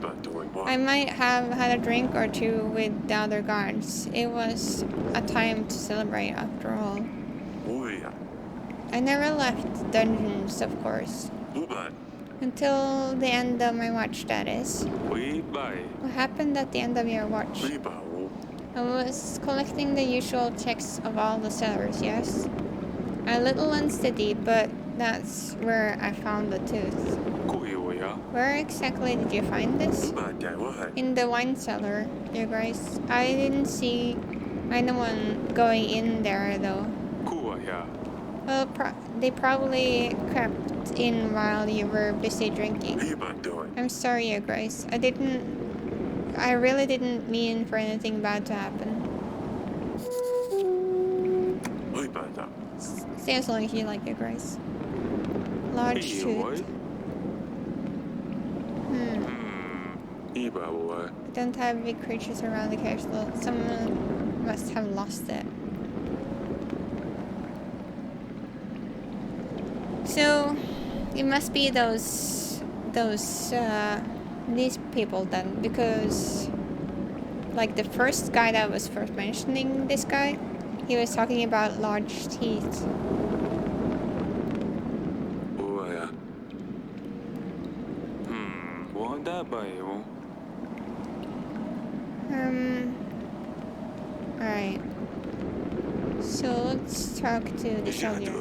I might have had a drink or two with the other guards. It was a time to celebrate after all. I never left dungeons, of course. Until the end of my watch, that is. What happened at the end of your watch? I was collecting the usual checks of all the cellars, yes? A little unsteady, but that's where I found the tooth. Where exactly did you find this? In the wine cellar, Your Grace. I didn't see anyone going in there, though. Well, they probably crept in while you were busy drinking. I'm sorry, Your Grace. I really didn't mean for anything bad to happen. Stay as long as you like, Your Grace. Large tooth. I don't have big creatures around the castle. Someone must have lost it. So it must be those these people then, because like the first guy that was first mentioning this guy, he was talking about large teeth. Alright. So let's talk to the soldier.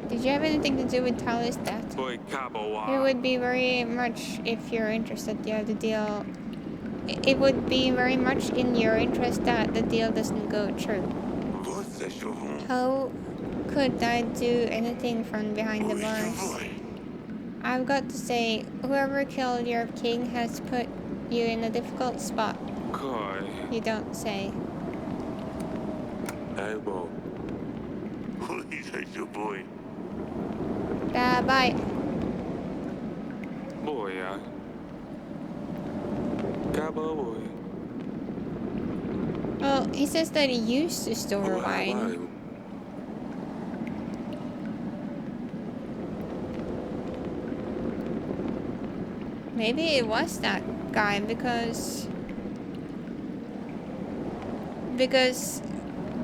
Did you have anything to do with Tally's death? It would be very much, if you're interested, yeah, the deal. It would be very much in your interest that the deal doesn't go through. How could I do anything from behind the bars? I've got to say, whoever killed your king has put you in a difficult spot. You don't say. Bye. Well, he says that he used to store wine. Maybe it was that guy because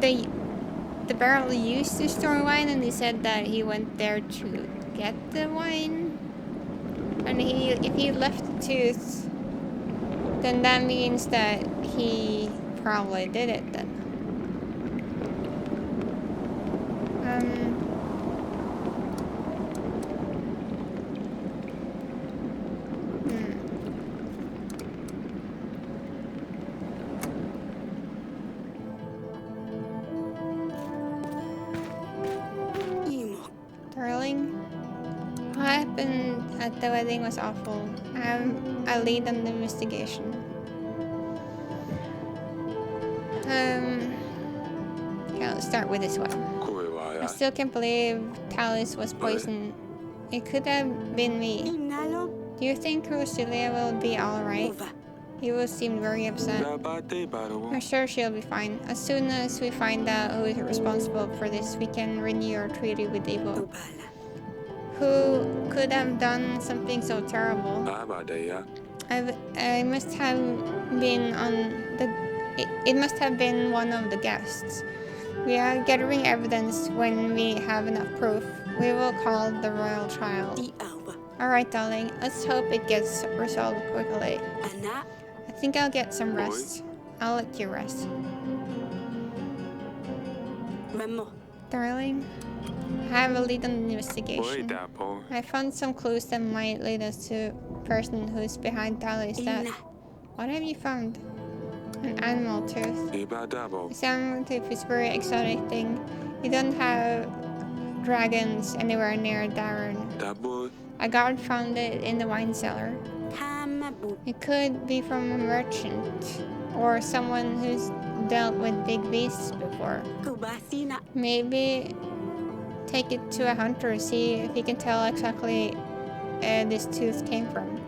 the barrel used to store wine, and he said that he went there to get the wine. And if he left the tooth, then that means that he probably did it then. Darling, what happened at the wedding was awful. I lead an investigation. Okay, let's start with this one. I still can't believe Talis was poisoned. It could have been me. Do you think Roselia will be alright? He will seem very upset. I'm sure she'll be fine. As soon as we find out who is responsible for this, we can renew our treaty with Evil. Who could have done something so terrible? I must have been on the... It must have been one of the guests. We are gathering evidence. When we have enough proof, we will call the royal trial. Alright, darling. Let's hope it gets resolved quickly. I think I'll get some rest. I'll let you rest. Darling, I have a lead on the investigation. I found some clues that might lead us to the person who's behind Tally's death. What have you found? An animal tooth. This animal tooth is a very exotic thing. You don't have dragons anywhere near Darren. A guard found it in the wine cellar. It could be from a merchant or someone who's dealt with big beasts before. Maybe take it to a hunter, see if he can tell exactly this tooth came from.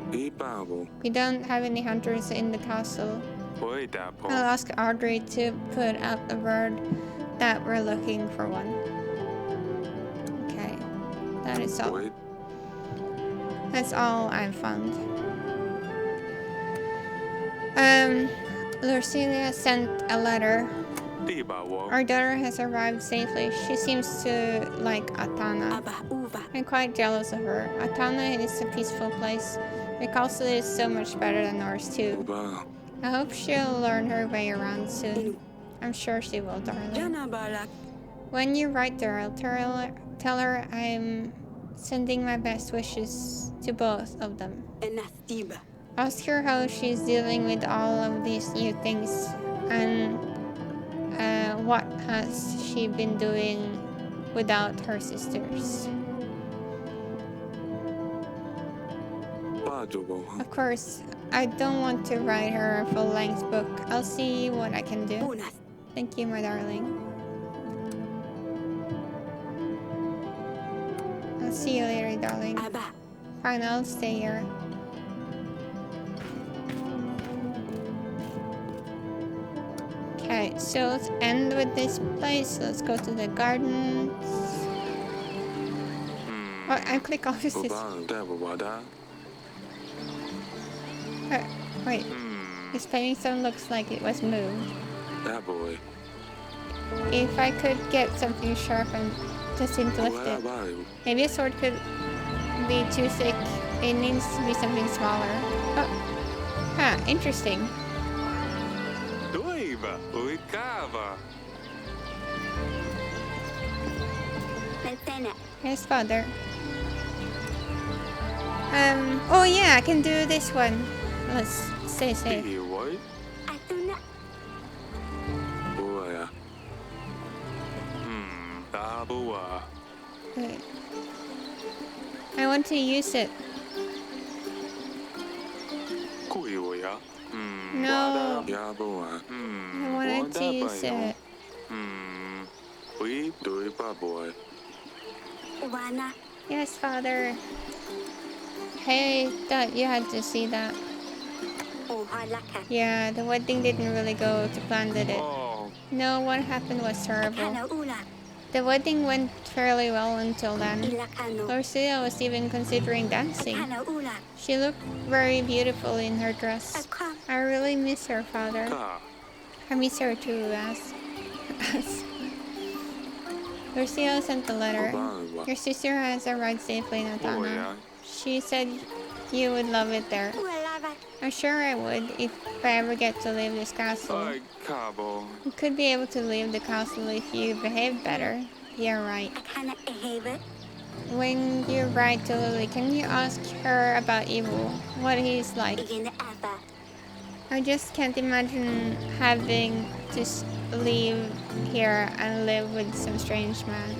We don't have any hunters in the castle. I'll ask Audrey to put out a word that we're looking for one. Okay, that is all. That's all I've found. Lucilia sent a letter. Our daughter has arrived safely. She seems to like Atana. I'm quite jealous of her. Atana is a peaceful place. The castle is so much better than ours too. I hope she'll learn her way around soon. I'm sure she will, darling. When you write her, I'll tell her I'm sending my best wishes to both of them. Ask her how she's dealing with all of these new things, and what has she been doing without her sisters. Of course, I don't want to write her a full-length book. I'll see what I can do. Thank you, my darling. I'll see you later, darling. Fine, I'll stay here. So let's end with this place. Let's go to the gardens. Oh, I click off this. Wait. This painting stone looks like it was moved. If I could get something sharp and just to lift it. Maybe a sword could be too thick. It needs to be something smaller. Oh. Huh, interesting. Doiva, oi kava. Here's father. Oh yeah, I can do this one. Let's stay safe. Wait. I want to use it. No. I wanted to use it. Yes, father. Hey, thought you had to see that. Yeah, the wedding didn't really go to plan, did it? No, what happened was terrible. The wedding went fairly well until then. Lucia was even considering dancing. She looked very beautiful in her dress. I really miss her, father. I miss her too, as. Lucia sent the letter. Your sister has arrived safely in Atana. She said you would love it there. I'm sure I would if I ever get to leave this castle. You could be able to leave the castle if you behave better. Yeah, right. When you write to Lily, can you ask her about Evil? What he's like? I just can't imagine having to leave here and live with some strange man.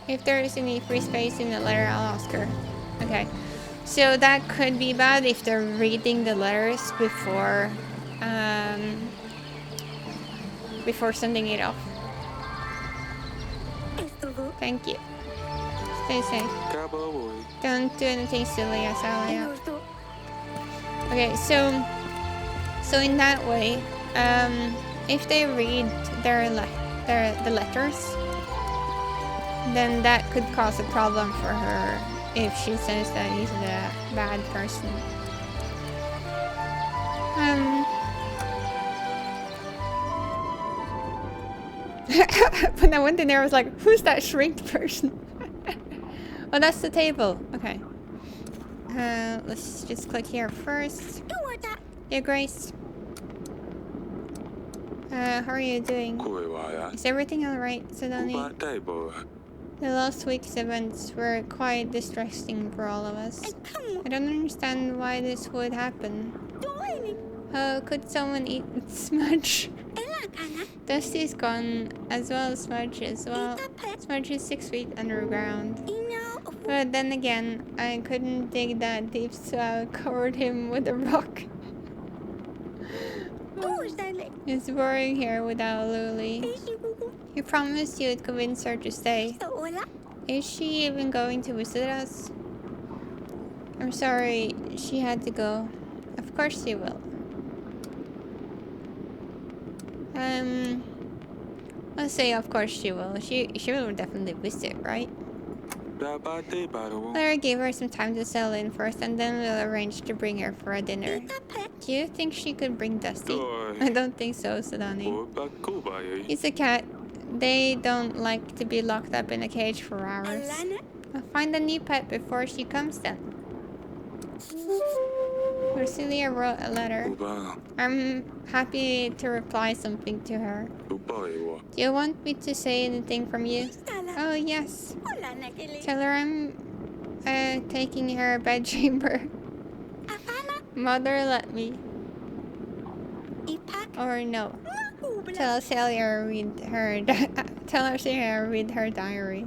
If there is any free space in the letter, I'll ask her. Okay. So that could be bad if they're reading the letters before sending it off. Thank you. Stay safe. Don't do anything silly, Asalia. Okay, so in that way, if they read the letters, then that could cause a problem for her if she says that he's a bad person. When I went in there, I was like, who's that shrinked person? Oh, that's the table. Okay. Let's just click here first. Yeah, Grace. How are you doing? Is everything alright, Sedani? The last week's events were quite distressing for all of us. I don't understand why this would happen. Could someone eat Smudge? Dusty's gone, as well as Smudge as well. Smudge is 6 feet underground. But then again, I couldn't dig that deep, so I covered him with a rock. It's boring here without Lily. You promised you'd convince her to stay. Is she even going to visit us? I'm sorry, she had to go. Of course she will. Let's say of course she will. She will definitely visit, right? Larry gave her some time to settle in first, and then we'll arrange to bring her for a dinner. Do you think she could bring Dusty? I don't think so, Sedani. He's a cat. They don't like to be locked up in a cage for hours. I'll find a new pet before she comes then. Marcelia wrote a letter. I'm happy to reply something to her. Do you want me to say anything from you? Oh, yes. Tell her I'm taking her bedchamber. Mother let me. Or no. Tell Celia read her read her diary.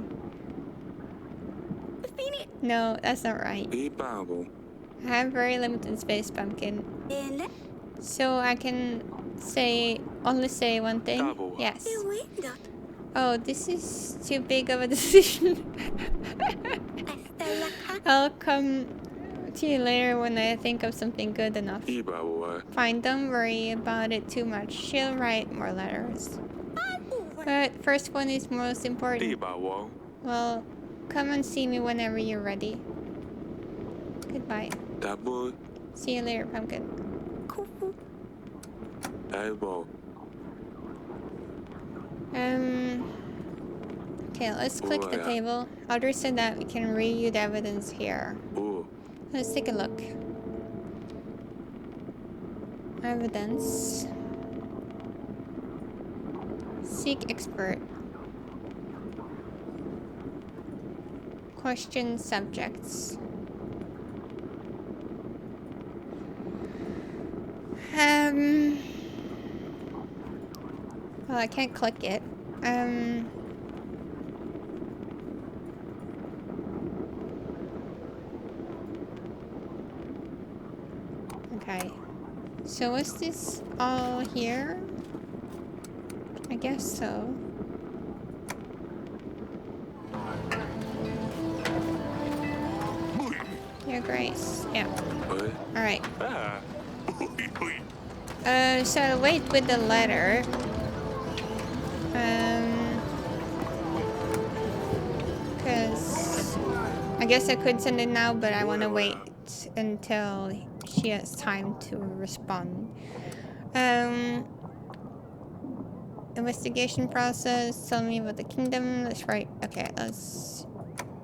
No, that's not right. I have very limited space, Pumpkin. So I can only say one thing? Yes. Oh, this is too big of a decision. I'll come get to you later when I think of something good enough. Fine, don't worry about it too much. She'll write more letters. But first one is most important. Well, come and see me whenever you're ready. Goodbye. See you later, Pumpkin. Okay, let's click the table. Audrey said that we can review the evidence here. Let's take a look. Evidence. Seek expert. Question subjects. Well, I can't click it. Okay. So is this all here? I guess so. Your Grace. Yeah. Alright. So I'll wait with the letter. Because I guess I could send it now, but I want to wait until she has time to respond. Investigation process. Tell me about the kingdom. Let's write. Okay, let's.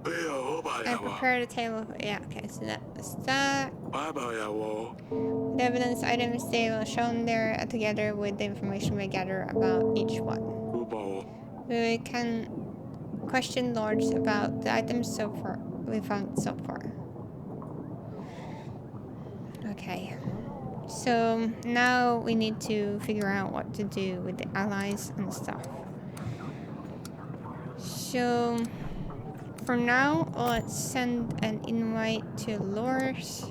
I prepared a table. Yeah, okay, so that's that. The evidence items they will shown there together with the information we gather about each one. We can question lords about the items so far we found so far. Okay. So now we need to figure out what to do with the allies and stuff. So for now, let's send an invite to Lors.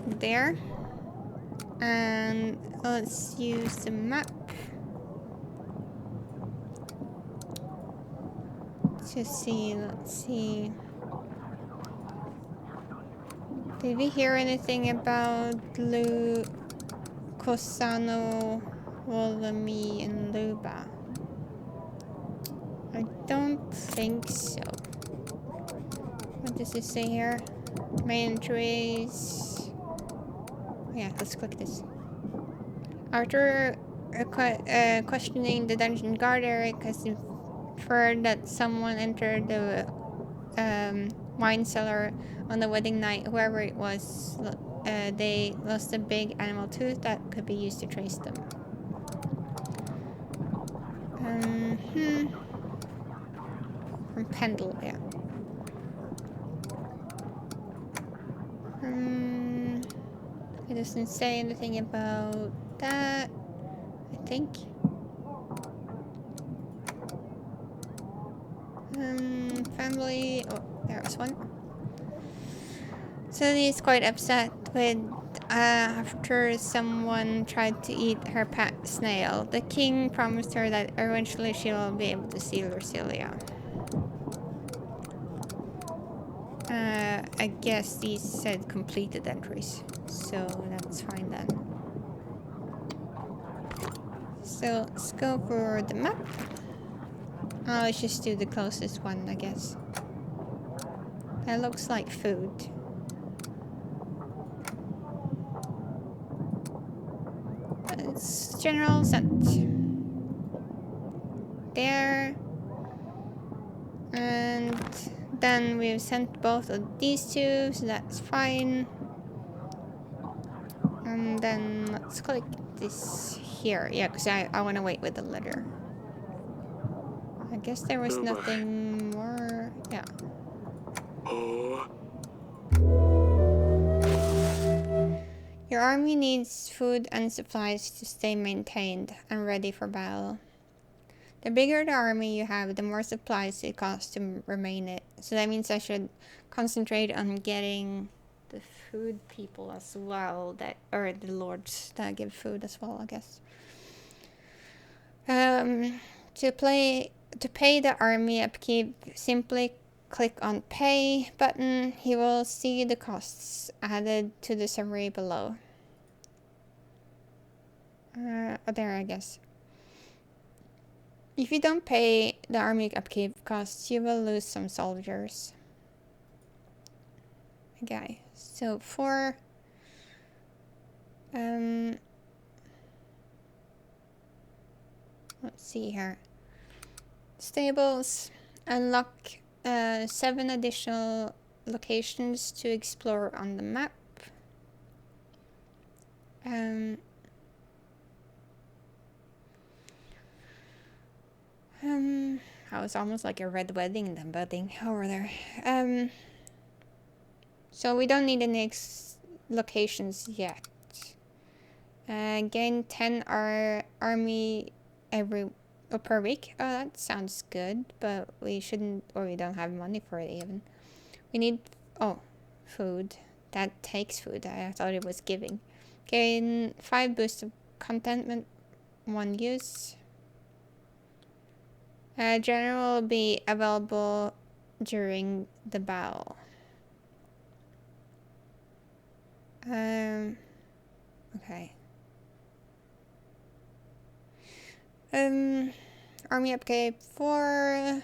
There. And let's use the map to see. Let's see. Did we hear anything about Cosano, Wolami, and Luba? I don't think so. What does it say here? Main entries. Yeah, let's click this. After questioning the dungeon guard, Eric has inferred that someone entered the wine cellar on the wedding night. Whoever it was, they lost a big animal tooth that could be used to trace them. From Pendle, yeah. It doesn't say anything about that, I think. Family. Oh, there was one. Sally is quite upset with after someone tried to eat her pet snail. The king promised her that eventually she will be able to see Lucilia. I guess these said completed entries, so that's fine then. So let's go for the map. Oh, let's just do the closest one, I guess. That looks like food. It's general sent. There. And then we've sent both of these two, so that's fine. And then let's click this here. Yeah, because I want to wait with the letter. I guess there was nothing more. Yeah. Your army needs food and supplies to stay maintained and ready for battle. The bigger the army you have, the more supplies it costs to remain it. So that means I should concentrate on getting the food people as well, or the lords that give food as well, I guess. To pay the army upkeep, simply click on pay button, you will see the costs added to the summary below. There, I guess. If you don't pay the army upkeep costs, you will lose some soldiers. Okay, so for let's see here. Stables, unlock 7 additional locations to explore on the map. That was almost like a red wedding then building over there. So we don't need any locations yet. Gain 10 army per week. Oh, that sounds good, but we shouldn't, or we don't have money for it even. We need, food. That takes food. I thought it was giving. Gain 5 boost of contentment, 1 use. General will be available during the battle. Okay. Army upkeep for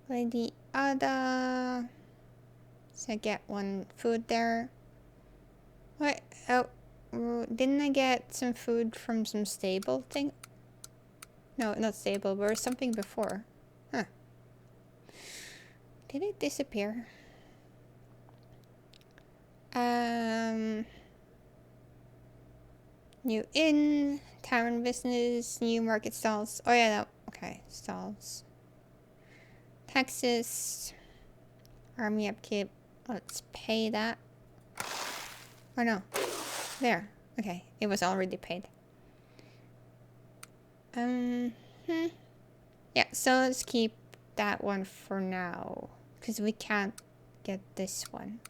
Lady Ada. So get 1 food there. What? Oh, didn't I get some food from some stable thing? No, not stable, but something before. Huh. Did it disappear? New inn, tavern business, new market stalls. Oh yeah, no. Okay, stalls. Taxes. Army upkeep. Let's pay that. Or no. There. Okay, it was already paid. Yeah, so let's keep that one for now. Because we can't get this one.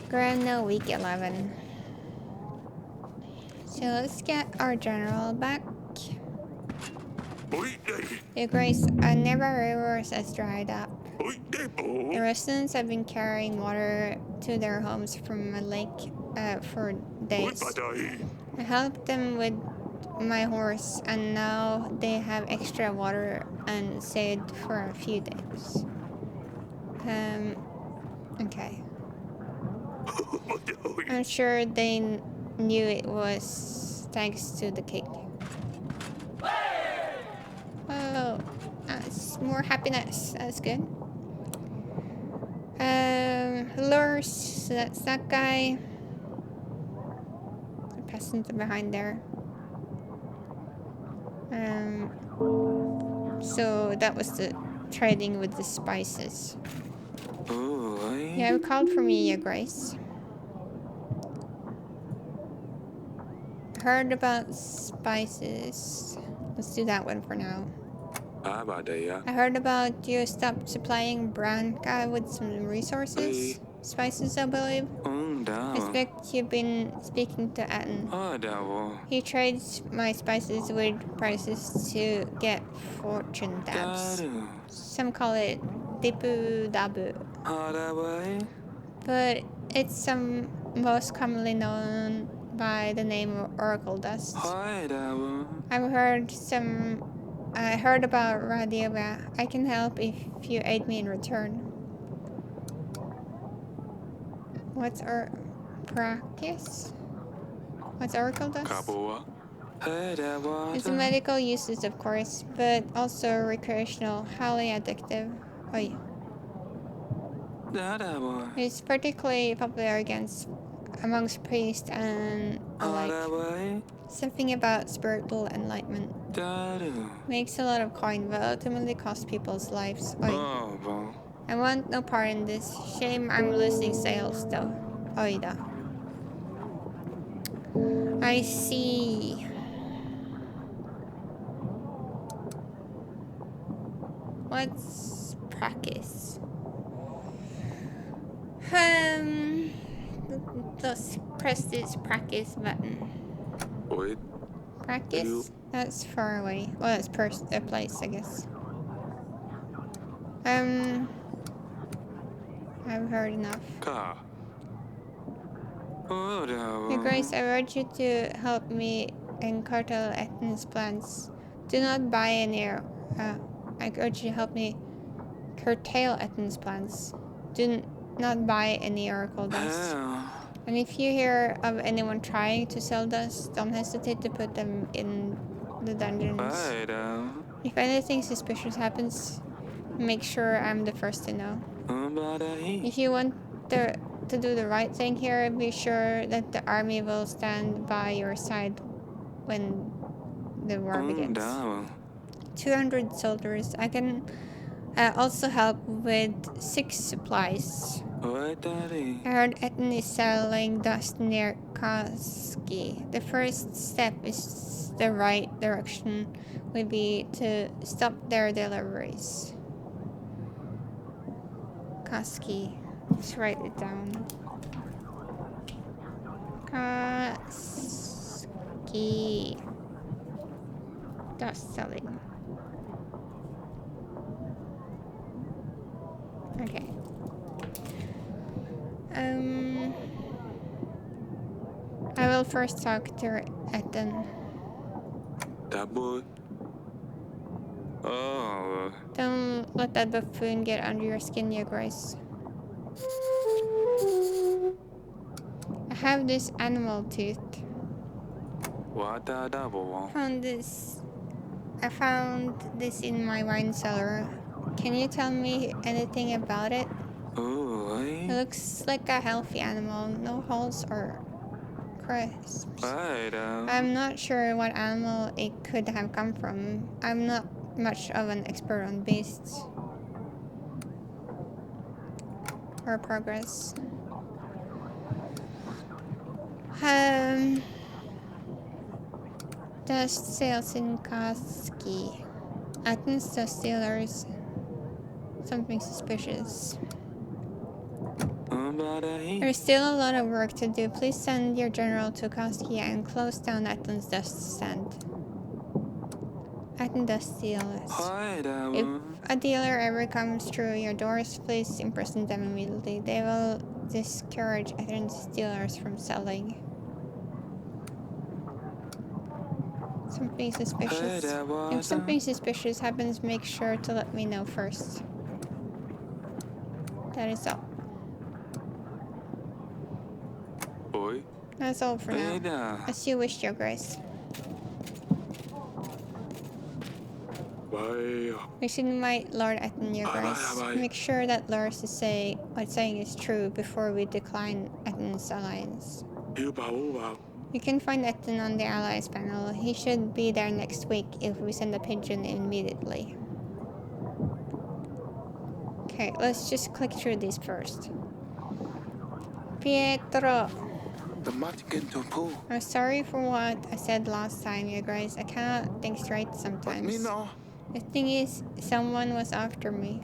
Grano week 11. So let's get our general back. Your Grace, a nearby river has dried up. The residents have been carrying water to their homes from a lake for days. I helped them with my horse, and now they have extra water and saved for a few days. Okay. I'm sure they knew it was thanks to the king. Oh, that's more happiness. That's good. Lures, so that's that guy. The peasants behind there. So that was the trading with the spices. You have called for me, Your Grace. Heard about spices. Let's do that one for now. I heard about you stopped supplying Branca with some resources. Spices, I believe. I expect you've been speaking to Atten. He trades my spices with prices to get fortune dabs. Some call it dipu dabu. But it's most commonly known by the name of Oracle Dust. I heard about Radiova. I can help if you aid me in return. What's practice? What's Oracle Dust? It's a medical uses, of course, but also recreational, highly addictive. It's particularly popular amongst priests and alike. Something about spiritual enlightenment. Makes a lot of coin, but ultimately costs people's lives. I want no part in this. Shame I'm losing sales though. Oida. I see. What's practice? let's press this practice button. Oi. Practice? That's far away. Well, that's a place, I guess. I've heard enough. Ka. Your Grace, I urge you to help me and curtail Ethan's plans. Do not buy any. I urge you to help me curtail Ethan's plans. Do not buy any oracle dust. And if you hear of anyone trying to sell dust, don't hesitate to put them in the dungeons. If anything suspicious happens, make sure I'm the first to know. If you want to do the right thing here, be sure that the army will stand by your side when the war begins. 200 soldiers. I can also help with 6 supplies. I heard Etten is selling dust near Kaski. The first step is the right direction would be to stop their deliveries. Kaski. Let's write it down. Kaski. Dust selling. Okay. I will first talk to Etten. That boy. Oh. Don't let that buffoon get under your skin, Your Grace. I have this animal tooth. I found this in my wine cellar. Can you tell me anything about it? It looks like a healthy animal, no holes or crisps. I'm not sure what animal it could have come from. I'm not much of an expert on beasts. Or progress. Dust sales in Kaski. Athens dust dealers. Something suspicious. There's still a lot of work to do. Please send your general to Kaski and close down Athens dust stand. Athens dust dealers. If a dealer ever comes through your doors, please imprison them immediately. They will discourage Athens dealers from selling. Something suspicious. If something suspicious happens, make sure to let me know first. That is all. Oi. That's all for now. As you wish, Your Grace. Bye. We should invite Lord Etten, Your Grace. Make sure that Lars is what's saying is true before we decline Etten's alliance. You can find Etten on the allies panel. He should be there next week if we send a pigeon immediately. Okay, let's just click through these first. Pietro. I'm sorry for what I said last time, Your Grace. I cannot think straight sometimes. The thing is, someone was after me.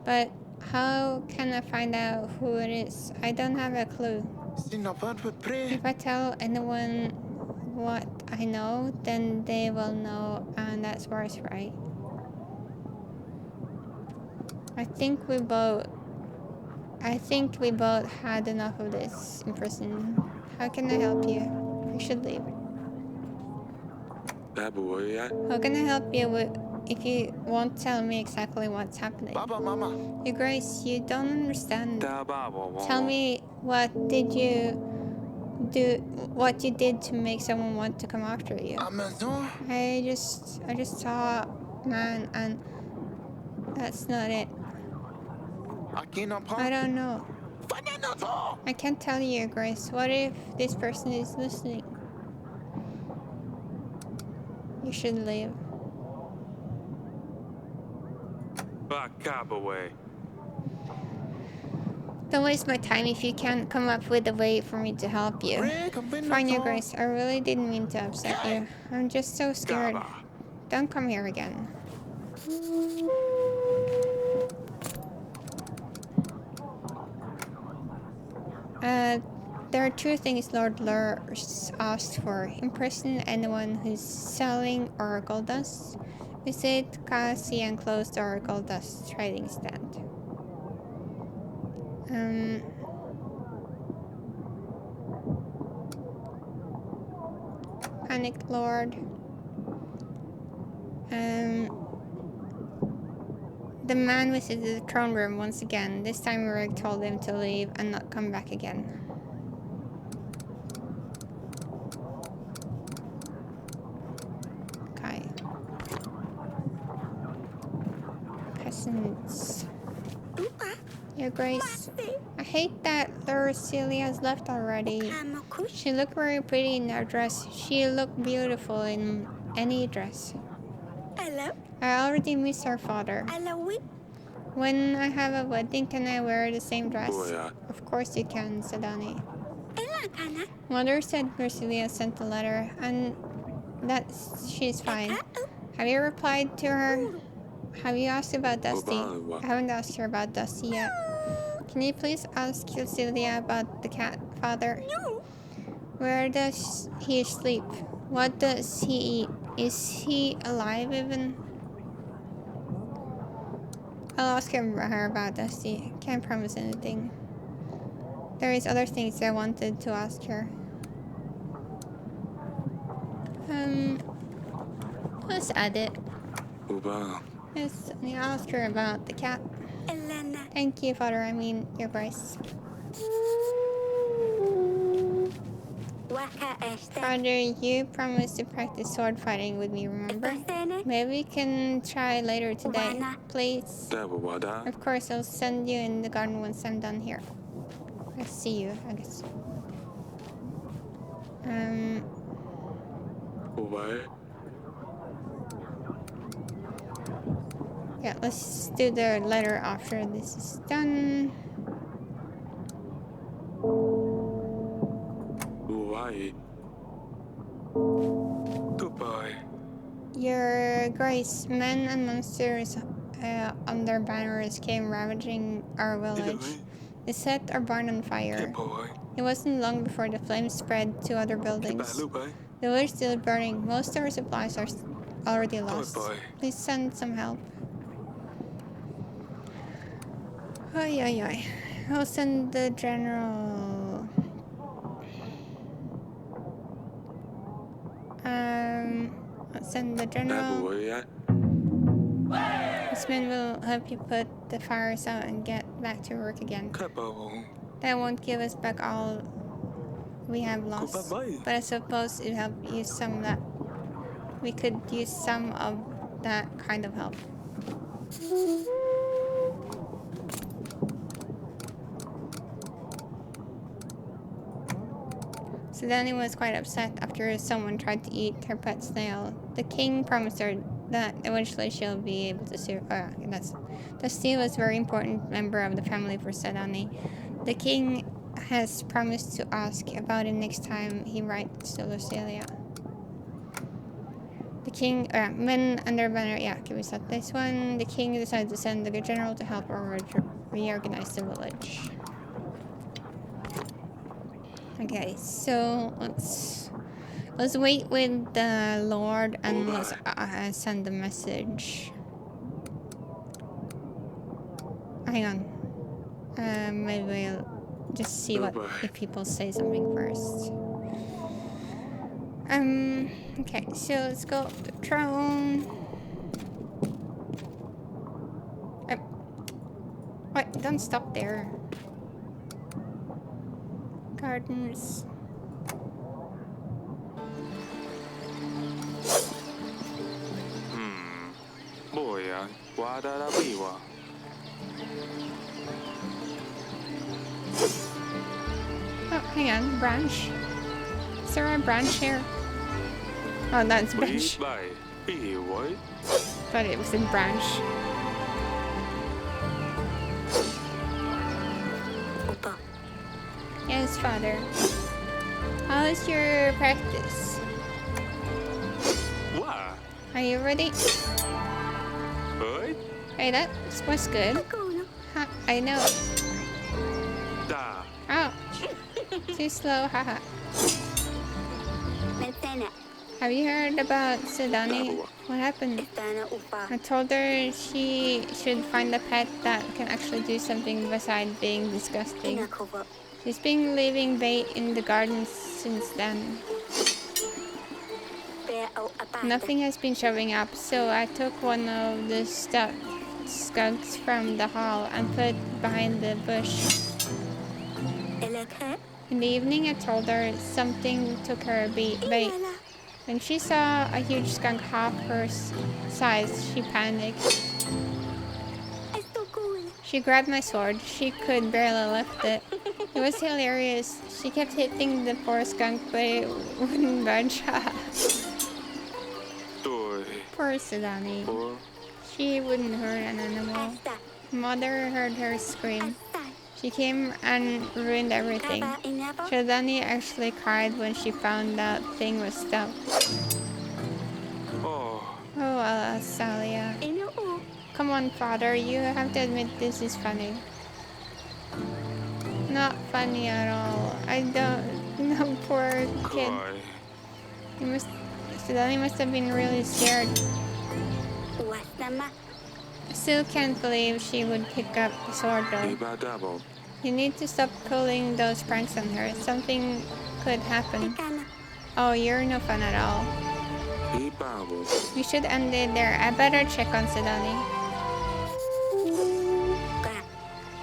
But how can I find out who it is? I don't have a clue. If I tell anyone what I know, then they will know, and that's worse, right? I think we both had enough of this in prison. How can I help you? I should leave. How can I help you if you won't tell me exactly what's happening? Your Grace, you don't understand. Tell me, what you did to make someone want to come after you? I just saw a man, and that's not it. I don't know. I can't tell you, Your Grace. What if this person is listening? You should leave. Don't waste my time if you can't come up with a way for me to help you. Fine, Your Grace. I really didn't mean to upset you. I'm just so scared. Don't come here again. There are two things Lord Lill asked for. Imprison anyone who's selling oracle dust. Visit Kasi and close the oracle dust trading stand. Panic Lord. The man visited the throne room once again. This time Rick told him to leave and not come back again. Okay. Peasants. Your Grace, I hate that Celia has left already. She looked very pretty in her dress. She looked beautiful in any dress. Hello. I already miss her father. Hello. When I have a wedding, can I wear the same dress? Boy, Of course you can, said Annie. Elakana. Mother said Celia sent a letter and that she's fine. Have you replied to her? Have you asked about Dusty? I haven't asked her about Dusty yet. Can you please ask Celia about the cat, Father? No. Where does he sleep? What does he eat? Is he alive even? I'll ask her about Dusty. Can't promise anything. There is other things I wanted to ask her. Let's add it. Yes, I asked her about the cat. Elena. Thank you, Father. I mean, Your Grace. Waka Esther. Father, you promised to practice sword fighting with me, remember? Maybe we can try later today. Please. Of course, I'll send you in the garden once I'm done here. I'll see you, I guess. Yeah, let's do the letter after this is done. Goodbye. Your Grace, men and monsters under banners came ravaging our village. They set our barn on fire. It wasn't long before the flames spread to other buildings. The village is still burning. Most of our supplies are already lost. Please send some help. Ay, ay, ay. I'll send the general. I'll send the general. This man will help you put the fires out and get back to work again. That won't give us back all we have lost, but I suppose it'll help use some of that. We could use some of that kind of help. So Danny was quite upset after someone tried to eat her pet snail. The king promised her that eventually she'll be able to see. Dusty was a very important member of the family for Sedani. The king has promised to ask about him next time he writes to Lucilia. The king, men under banner, yeah, can we set this one? The king decided to send the general to help her reorganize the village. Okay, so let's wait with the Lord and let's send the message. Hang on. Maybe we'll just see what if people say something first. Okay, so let's go to the throne. Wait, don't stop there. Gardens. Boya, Wadarabiwa. Oh, hang on, branch. Is there a branch here? Oh, that's branch. Thought it was in branch. Yes, Father. How is your practice? What? Are you ready? Hey, that was good. I know. Da. Oh. Too slow, haha. Metsena. Have you heard about Sudani? What happened? Estana upa. I told her she should find a pet that can actually do something besides being disgusting. Inakova. She's been leaving bait in the garden since then. Bear au apa. Nothing has been showing up, so I took one of the stuffed skunks from the hall and put it behind the bush. Elaka. In the evening, I told her something took her bait. Ilala. When she saw a huge skunk half her size, she panicked. Esto cool. She grabbed my sword. She could barely lift it. It was hilarious. She kept hitting the poor skunk, but it wouldn't budge. Tôi Poor Sudani. Ủa She wouldn't hurt an animal. Asta. Mother heard her scream. Asta. She came and ruined everything. Aba inaba. Sudani actually cried when she found that thing was stuffed. Ồ Oh, Salia. Inu u. Come on, father. You have to admit this is funny. Not funny at all. I don't know, poor kid. Khỏi Sudani must have been really scared. Wasnama. I still can't believe she would pick up the sword though. Iba double You need to stop pulling those pranks on her. Something could happen. Kana. Oh, you're no fun at all. Iba bo We should end it there. I better check on Sudani. Ka.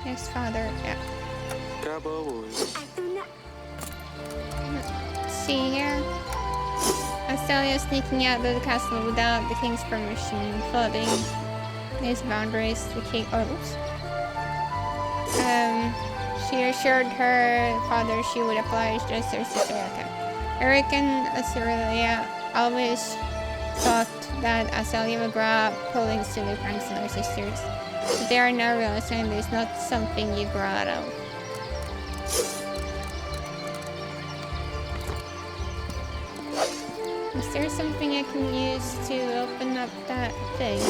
Yes, father. Yeah. Double boy Atuna. See here? Astalia sneaking out of the castle without the king's permission, flooding his boundaries. The king. Oh, oops. She assured her father she would oblige just her sister. Okay. Eric and Astalia always thought that Astalia would grow up pulling silly pranks on her sisters, but they are now realizing it's not something you grow out of. Is there something I can use to open up that thing?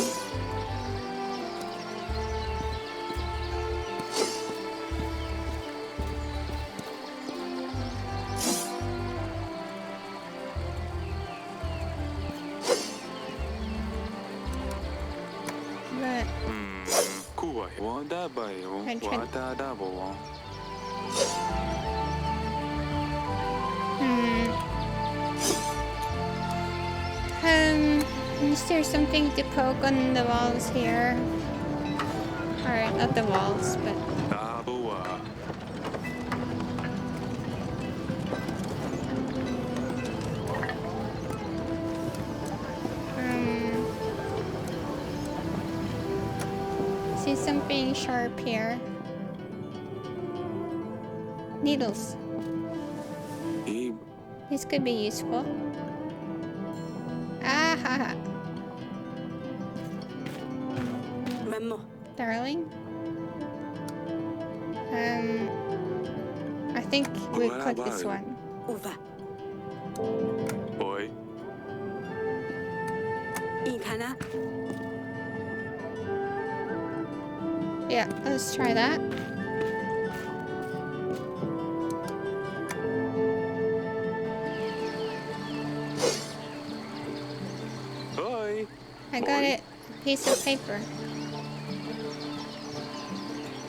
But Cua Quá đá bầy Anh Quá Trần. đá đá bộ is there something to poke on the walls here? Alright, not the walls, but Đá bộ à see something sharp here. Needles. Iba This could be useful. Ah, haha. Memo. Darling. I think we click this one. Uva. Boy Ikana. Yeah, let's try that. Oi I got it. Piece of paper.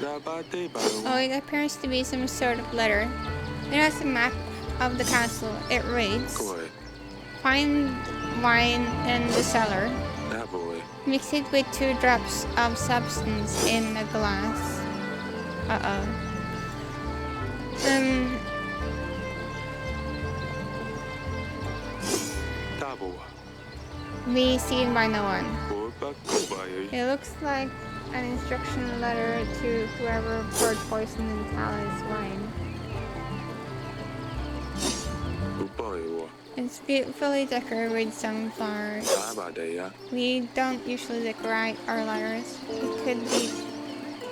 Đá ba tê bà Oh, it appears to be some sort of letter. It has a map of the castle. It reads, Cua find wine in the cellar. Đá bộ Mix it with 2 drops of substance in a glass. Uh-oh. Đá bộ Be seen by no one. Ủa bác cụ bầy It looks like an instruction letter to whoever poured poison in Talon's wine. Cụ bầy ủa It's beautifully decorated with some flowers. Đá bà đầy á We don't usually decorate our letters.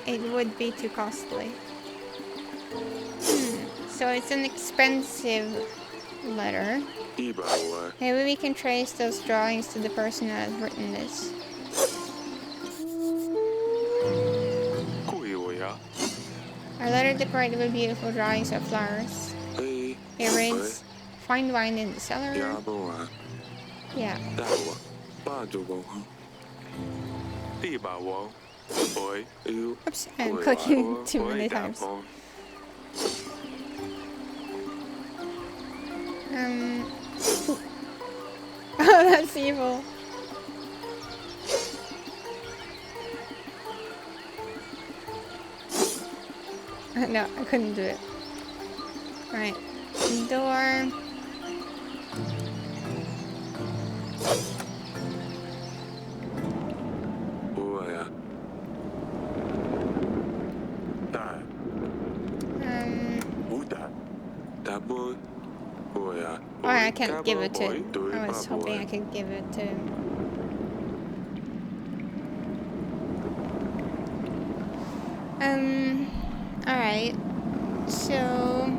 It would be too costly. So it's an expensive letter. Iba ủa Maybe we can trace those drawings to the person who has written this. Cùi ủa á Our letter decorated with beautiful drawings of flowers. It reads, find wine in the cellar. Yaboa. Yeah. Dawa. Bajogo. Tibawo. Boy. You. Oops, I'm clicking too many times. Oh, that's evil. No, I couldn't do it. Right. Door. Boya. Da. Uda. Dabo. Boya. Oh, I can't give it to him. I was hoping I could give it to him. Alright. So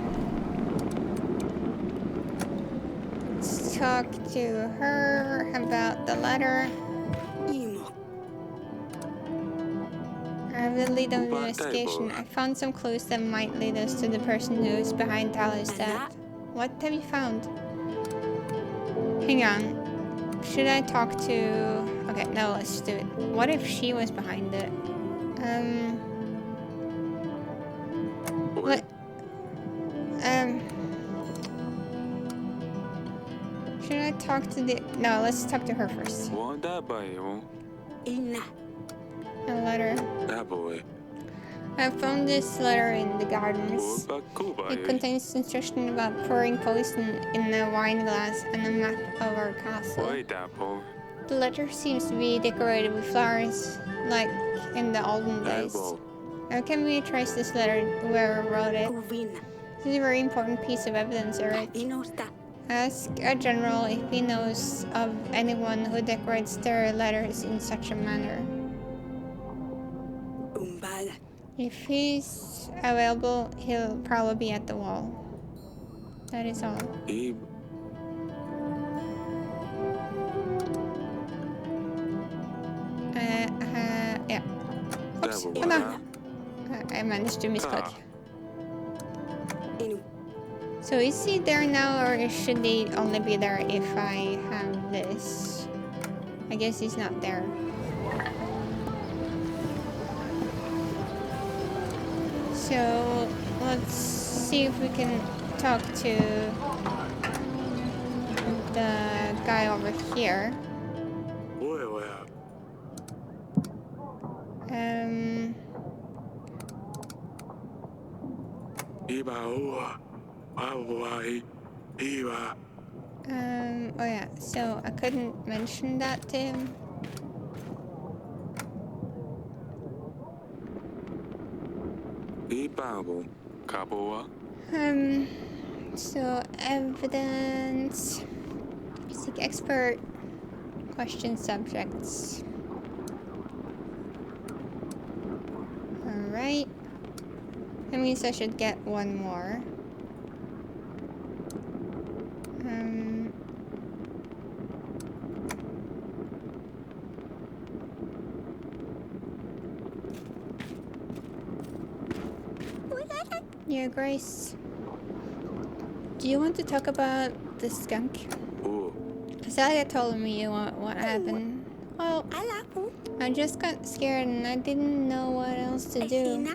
let's talk to her about the letter. Imo. I will lead on the investigation. I found some clues that might lead us to the person who is behind Tally's death. What have you found? Hang on. Should I talk to... Okay, no, let's do it. What if she was behind it? What? Should I talk to the... No, let's talk to her first. Wanda bayo. Ina. A letter. Daboy. I found this letter in the gardens. It contains instruction about pouring poison in a wine glass and a map of our castle. The letter seems to be decorated with flowers, like in the olden days. How can we trace this letter, whoever wrote it? Kuvina. This is a very important piece of evidence, Eric. Inosta. Ask a general if he knows of anyone who decorates their letters in such a manner. Umbala. If he's available, he'll probably be at the wall. That is all. Yeah. Oops, hold on. I managed to misclick. Inu. So is he there now, or should he only be there if I have this? I guess he's not there. So let's see if we can talk to the guy over here. Oh yeah, so I couldn't mention that to him. So evidence, seek expert, question subjects. Alright. That means I should get one more. Yeah, Grace. Do you want to talk about the skunk? Celia told me what happened. Well, I just got scared and I didn't know what else to do.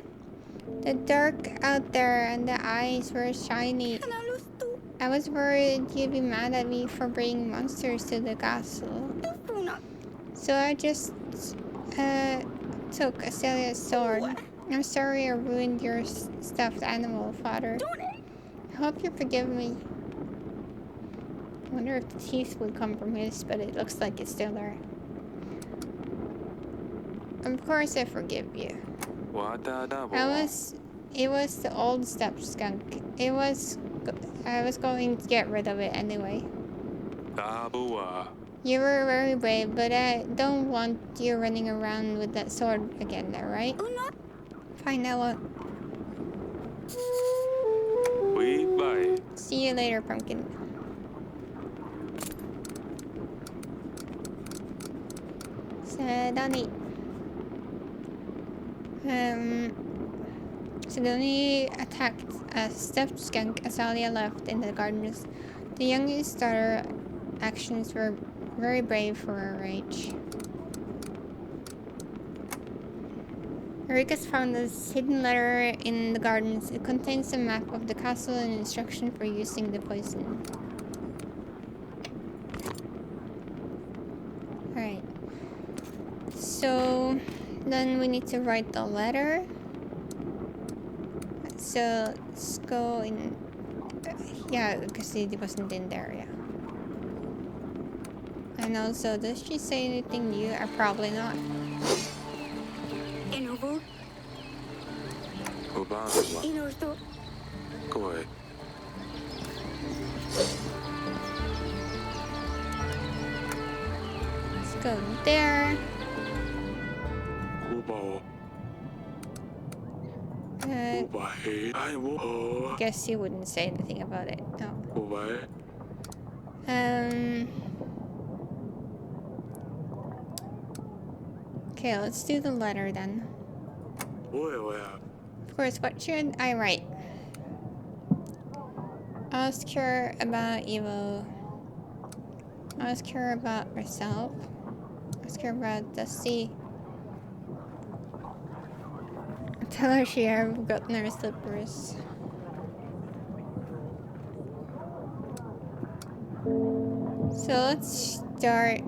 The dark out there and the eyes were shiny. I was worried you'd be mad at me for bringing monsters to the castle. So I just took Celia's sword. I'm sorry I ruined your stuffed animal, Father. I hope you forgive me. I wonder if the teeth would come from his, but it looks like it's still there. Of course I forgive you. It was the old stuffed skunk. I was going to get rid of it anyway. You were very brave, but I don't want you running around with that sword again, alright? Fine, I won't. Bye. See you later, Pumpkin. Suddenly attacked a stuffed skunk as Alia left in the gardens. The youngest daughter's actions were very brave for her age. Erika's found this hidden letter in the gardens. It contains a map of the castle and instruction for using the poison. Alright. So then we need to write the letter. So let's go in. Yeah, because it wasn't in there, yeah. And also, does she say anything new? Probably not. Enovo. Obama. Inorto. Boy. Let's go there. Ubo. Ubahe. I will. Guess he wouldn't say anything about it. No. Ubahe. Okay, let's do the letter then. Of course, what should I write? Ask her about Evo. Ask her about herself. Ask her about Dusty. Tell her she had forgotten her slippers. So let's start.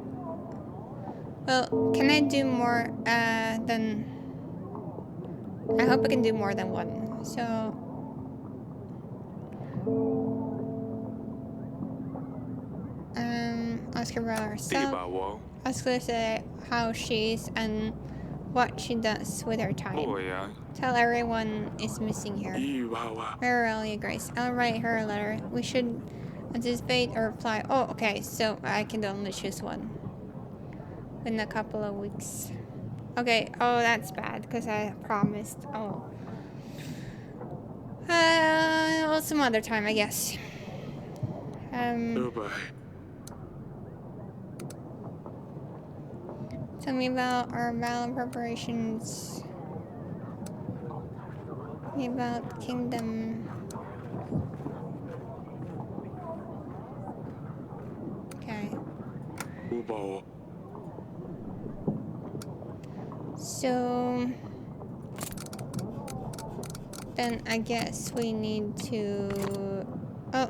Well, can I do more than... I hope I can do more than one. So... ask her about herself. Ask her to say how she is and what she does with her time. Tell everyone is missing here. Very early, Grace. I'll write her a letter. We should anticipate a reply. Oh, okay, so I can only choose one. In a couple of weeks. Okay, oh, that's bad, because I promised. Oh. Well, some other time, I guess. Tell me about our battle preparations. Tell me about the kingdom. Okay. So then I guess we need to... Oh,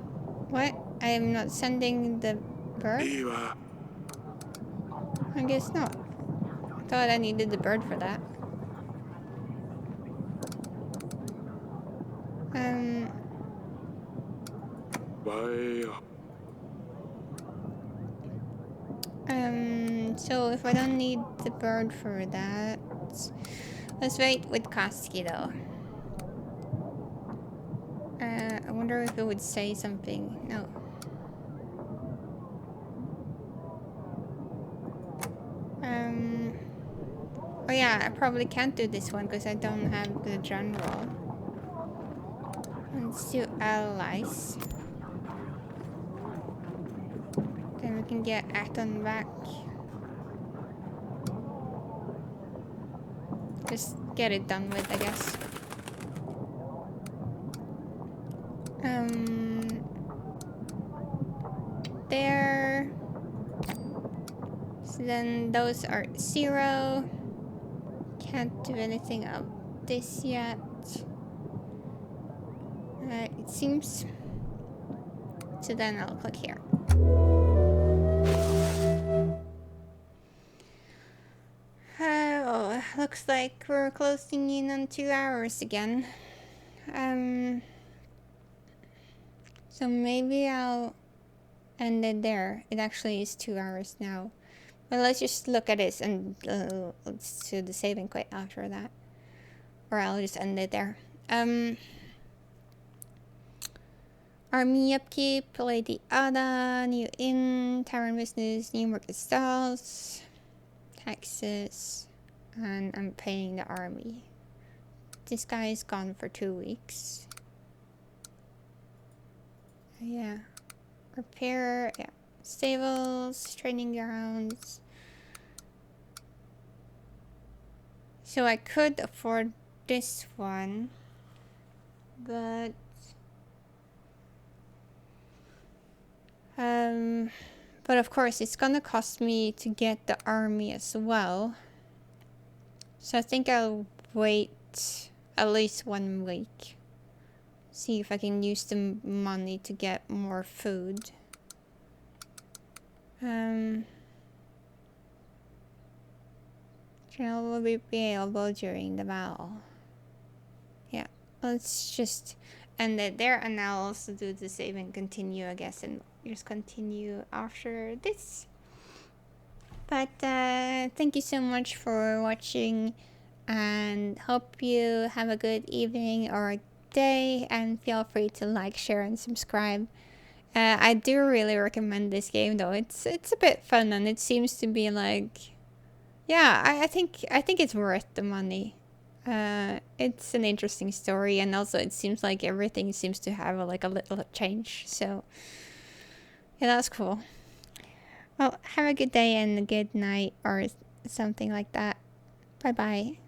what? I am not sending the bird? I guess not. I thought I needed the bird for that. So if I don't need the bird for that, let's wait with Koski though. I wonder if it would say something. No. Oh yeah, I probably can't do this one because I don't have the general. Let's do allies. Then we can get Acton back. Just get it done with, I guess. There. So then those are 0. Can't do anything of this yet. It seems. So then I'll click here. Oh, looks like we're closing in on 2 hours again. So maybe I'll end it there. It actually is 2 hours now. But let's just look at this and let's do the save and quit after that. Or I'll just end it there. Army upkeep, Lady Ada, new inn, tavern business, new market stalls, taxes, and I'm paying the army. This guy is gone for 2 weeks. Yeah. Repair, yeah. Stables, training grounds. So I could afford this one. But of course it's gonna cost me to get the army as well. So I think I'll wait at least 1 week. See if I can use the money to get more food. Channel will be available during the battle. Yeah, let's just end it there, and I'll also do the save and continue, I guess, and just continue after this. But thank you so much for watching, and hope you have a good evening or day, and feel free to like, share, and subscribe. I do really recommend this game, though. It's a bit fun, and it seems to be like, yeah, I think it's worth the money. It's an interesting story, and also it seems like everything seems to have like a little change. So yeah, that's cool. Well, have a good day and a good night or something like that. Bye bye.